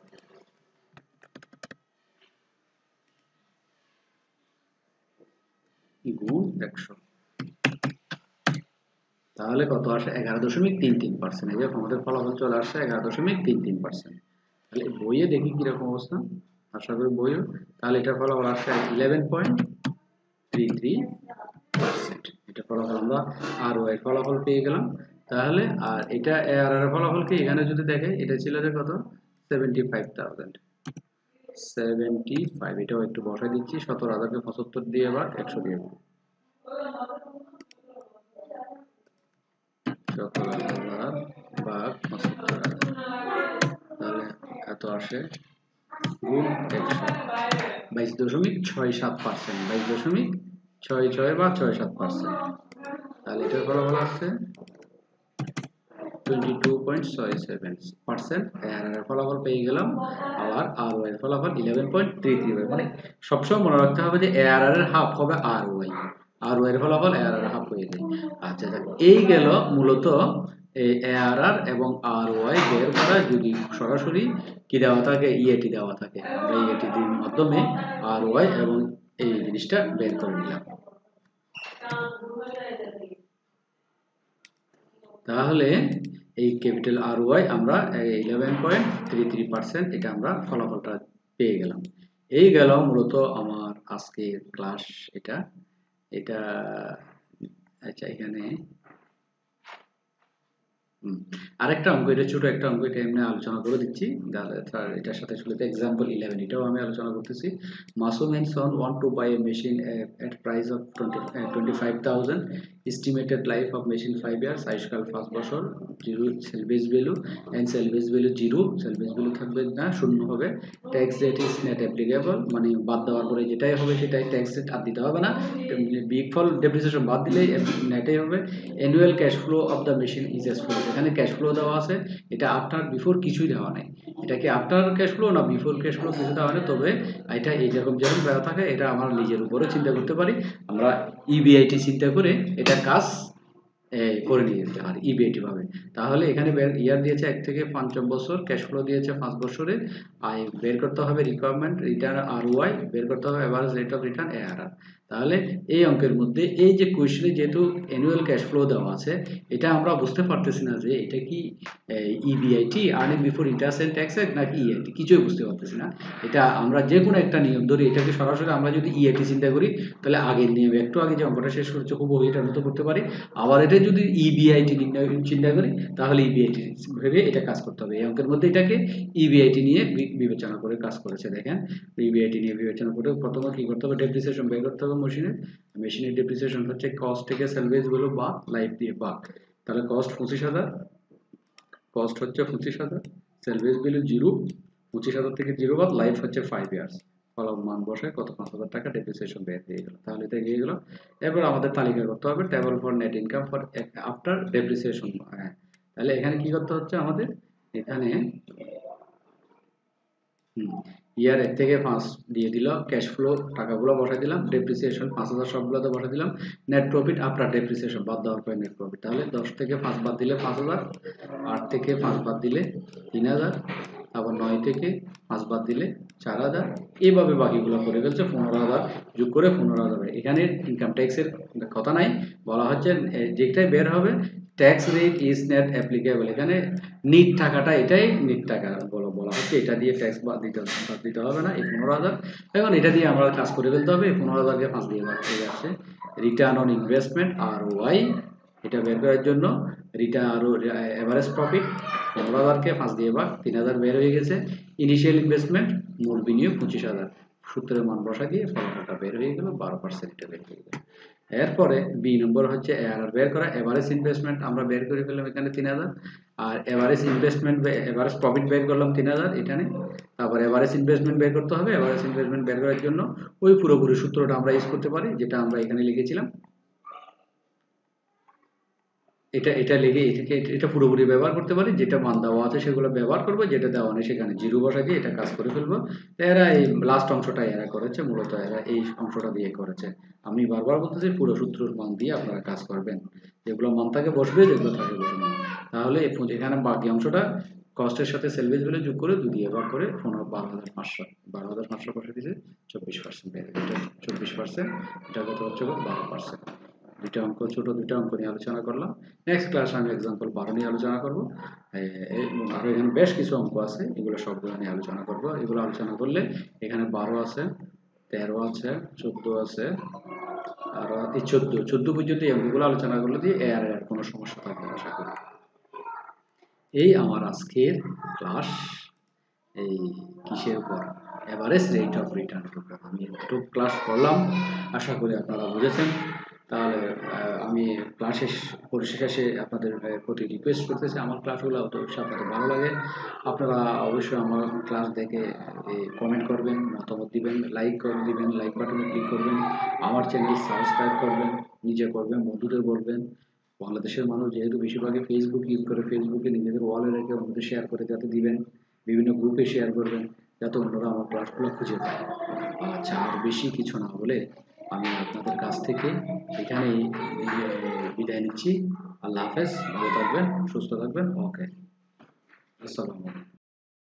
গুণ 100, তাহলে কত আসে, 11.33%, এই যে আমাদের ফলাফল চলে আসছে 11.33%। তাহলে বইয়ে দেখি কিরকম অবস্থা, আশা করি বইও, তাহলে এটার ফলাফল আসছে 11.33%, এটা ফলাফল আমরা আরওআই এর ফলাফল পেয়ে গেলাম। তাহলে আর এটা এআরআর এর ফলাফল কি, এখানে যদি দেখে এটা ছিল যে কত, 75,000, 75, এটাও একটু বসাই দিচ্ছি, 17,000কে 75 দিয়ে আবার 100 দিয়ে, 17,000 ভাগ 75,000, তাহলে এত আসে গুণ 100, 22.67%, 22.66 বা 67%, তাহলে এটার ফলাফল আসছে 22.67%, এর ফলাফল পেয়ে গেলাম। আবার আরওআই এর ফলাফল 11.33, মানে সবসময় মনে রাখতে হবে যে এআরআর এর হাফ হবে আরওআই, আরওআই এর ফলাফল এআরআর এর হাফ হয়ে যায়। আচ্ছা, এই গেল মূলত এআরআর এবং আরওআই বের করা, যদি সরাসরি কি দেওয়া থাকে, ইএটি দেওয়া থাকে, আমরা ইএটি এর মাধ্যমে আরওআই এবং এই জিনিসটা বের করে নিলাম। তাহলে এই ক্যাপিটাল আরওআই আমরা 11.33%, এটা আমরা ফলাফলটা পেয়ে গেলাম। এই গেল মূলত আমার আজকের ক্লাস, এটা আচ্ছা, এখানে আরেকটা অঙ্ক, এটা ছোট একটা অঙ্ক, এটা এমনি আলোচনা করে দিচ্ছি, এটার সাথে শুরুতে এক্সাম্পল 11, এটাও আমি আলোচনা করতেছি। Masum and son want to buy a machine at price of 25,000, estimated life of machine 5 years, আয়ুষ্কাল 5 বছর, zero salvage value, and salvage value zero, salvage value থাকবে না, শূন্য হবে, tax rate is not applicable, মানে বাদ দেওয়ার পরে যেটাই হবে সেটাই ট্যাক্স রেট, আর দিতে হবে না, বিগফল ডেপ্রিসিয়েশন বাদ দিলেই নেটেই হবে। Annual cash flow of the machine is S follows, এখানে ক্যাশ ফ্লো দেওয়া আছে, এটা আফটার বিফোর কিছুই দেওয়া নেই, এটা কি আফটার ক্যাশ ফ্লো না বিফোর ক্যাশ ফ্লো কিছু দেওয়া নেই, তবে এটা এই যেরকম দেওয়া থাকে এটা আমার নিজের উপরে চিন্তা করতে পারি, আমরা ইবিআইটি চিন্তা করে এটা কাজ করে নিয়ে যেতে পারি ইবিআইটি ভাবে। তাহলে এখানে ইয়ার দিয়েছে 1 থেকে 5 বছর, ক্যাশ ফ্লো দিয়েছে 5 বছরের, আর বের করতে হবে রিকোয়ারমেন্ট রিটার্ন আরওআই, বের করতে হবে average rate of return ARR. তাহলে এই অঙ্কের মধ্যে এই যে কোয়েশ্চেনে যেহেতু অ্যানুয়াল ক্যাশ ফ্লো দেওয়া আছে, এটা আমরা বুঝতে পারতেছি না যে এটা কি EBIT earning before interest and tax নাকি ইআইটি, কিছুই বুঝতে পারতেছি না। এটা আমরা যে কোনো একটা নিয়ম ধরি, এটাকে সরাসরি আমরা যদি ইআইটি চিন্তা করি তাহলে আগের নিয়ম একটু আগে যে অঙ্কটা শেষ করেছে হুবহু এটার মতো করতে পারি। আবার এটা যদি ইবিআইটি চিন্তা করি তাহলে ইবিআইটি ভেবে এটা কাজ করতে হবে। এই অঙ্কের মধ্যে এটাকে ইবিআইটি নিয়ে বিবেচনা করে কাজ করেছে। দেখেন ইবিআইটি নিয়ে বিবেচনা করে প্রথমে কি করতে হবে, ডেপ্রিসিয়েশন বের করতে হবে মেশিনের ডেপ্রিসিয়েশন হচ্ছে কস্ট থেকে সেলভেজ গুলো বা লাইফ দিয়ে ভাগ। তাহলে কস্ট 25,000, কস্ট হচ্ছে 25,000, সেলভেজ ভ্যালু 0, 25,000 থেকে 0 বাদ, লাইফ হচ্ছে 5 ইয়ার্স। ফলন মান বসায় কত 5,000 টাকা ডেপ্রিসিয়েশন বের হয়ে গেল। তাহলে এটা হয়ে গেল। এরপর আমাদের তালিকা করতে হবে table for net income for after depreciation. হ্যাঁ, তাহলে এখানে কি করতে হচ্ছে আমাদের, এখানে ইয়ার 1 থেকে 5 দিয়ে দিল, ক্যাশ ফ্লো টাকাগুলো বসাই দিলাম, ডেপ্রিসিয়েশন 5,000 সবগুলোতে বসাই দিলাম, নেট প্রফিট আফটার ডেপ্রিসিয়েশন বাদ দেওয়ার পরে নেট প্রফিট। তাহলে 10 থেকে 5 বাদ দিলে 5,000, 8 থেকে 5 বাদ দিলে 3,000, আবার 9 থেকে 5 বাদ দিলে 4,000, এইভাবে বাকিগুলো করে ফেলছে 15,000, যোগ করে 15,000। এখানে ইনকাম ট্যাক্সের কথা নাই, বলা হচ্ছে যেটাই বের হবে tax rate is not applicable. এখানে নিট টাকাটা এটাই নিট টাকা বলা হচ্ছে, এটা দিয়ে ট্যাক্স বাদ দিতে হবে না এই 15,000। এখন এটা দিয়ে আমরা কাজ করে ফেলতে হবে। এই 15,000কে 5 দিয়ে ভাগ হয়ে যাচ্ছে। রিটার্ন অন ইনভেস্টমেন্ট আরওআই, এটা বের করার জন্য রিটার্ন আর এভারেজ প্রফিট 15,000কে 5 দিয়ে ভাগ, 3,000 বের হয়ে গেছে। ইনিশিয়াল ইনভেস্টমেন্ট মূল বিনিয়োগ 25,000, সূত্রের মান বসা দিয়ে ফলাফলটা বের হয়ে গেল 12%, এটা বের হয়ে গেল। এরপরে বি নম্বর হচ্ছে এআরআর বের করা। এভারেজ ইনভেস্টমেন্ট আমরা বের করে ফেললাম এখানে 3,000, আর এভারেজ ইনভেস্টমেন্ট এভারেজ প্রফিট বের করলাম 3,000 এখানে। তারপর এভারেজ ইনভেস্টমেন্ট বের করতে হবে। এভারেজ ইনভেস্টমেন্ট বের করার জন্য ওই পুরোপুরি সূত্রটা আমরা ইউজ করতে পারি, যেটা আমরা এখানে লিখেছিলাম। এটা লিখে এটা পুরোপুরি ব্যবহার করতে পারি, যেটা মান দেওয়া আছে সেগুলো ব্যবহার করবো, যেটা দেওয়া নেই সেখানে জিরো বসা দিয়ে এটা কাজ করে ফেলবো। এরা এই লাস্ট অংশটা এরা করেছে, মূলত এরা এই অংশটা দিয়ে করেছে। আমি বারবার বলতেছি পুরো সূত্রের মান দিয়ে আপনারা কাজ করবেন, যেগুলো মান থাকে বসবে, যেগুলো থাকে বসবে না। তাহলে এখানে বাকি অংশটা কস্টের সাথে সেলভেজ ভ্যালু যোগ করে 2 দিয়ে ভাগ করে 12,500, 12,500 বসে দিয়েছে 24%, এটা 24%, এটা কত হচ্ছে 12%। দুইটা অঙ্ক, ছোট দুইটা অঙ্ক নিয়ে আলোচনা করলাম। নেক্সট ক্লাসে আমি এক্সাম্পল 12 নিয়ে আলোচনা করব। আর এখানে বেশ কিছু অঙ্ক আছে, এগুলো সবগুলো নিয়ে আলোচনা করব। এগুলো আলোচনা করলে এখানে 12 আছে, 13 আছে, 14 আছে, আর এই 14 পর্যন্ত এই অঙ্কগুলো আলোচনা করলে দিয়ে এর কোনো সমস্যা থাকবে না আশা করি। এই আমার আজকের ক্লাস এই কিসের উপর, এভারেজ রেট অফ রিটার্নের উপর আমি একটু ক্লাস করলাম, আশা করি আপনারা বুঝেছেন। তাহলে আমি ক্লাসের পরিশেষে আপনাদের প্রতি রিকোয়েস্ট করতেছি, আমার ক্লাসগুলো অবশ্যই আপনাদের ভালো লাগে। আপনারা অবশ্যই আমার ক্লাস দেখে কমেন্ট করবেন, মতামত দিবেন, লাইক দিবেন, লাইক বাটনে ক্লিক করবেন, আমার চ্যানেল সাবস্ক্রাইব করবেন, নিজে করবেন, বন্ধুদের বলবেন। বাংলাদেশের মানুষ যেহেতু বেশিরভাগই ফেসবুক ইউজ করে, ফেসবুকে নিজেদের ওয়ালে রেখে অন্যদের শেয়ার করে যাতে দিবেন, বিভিন্ন গ্রুপে শেয়ার করবেন, যাতে অন্যরা আমার ক্লাসগুলো খুঁজে পায়। আচ্ছা, আর বেশি কিছু না বলে আমি আপনাদের কাছ থেকে এখানেই বিদায় নিচ্ছি। আল্লাহ হাফেজ, ভালো থাকবেন, সুস্থ থাকবেন। ওকে, আসসালামু আলাইকুম।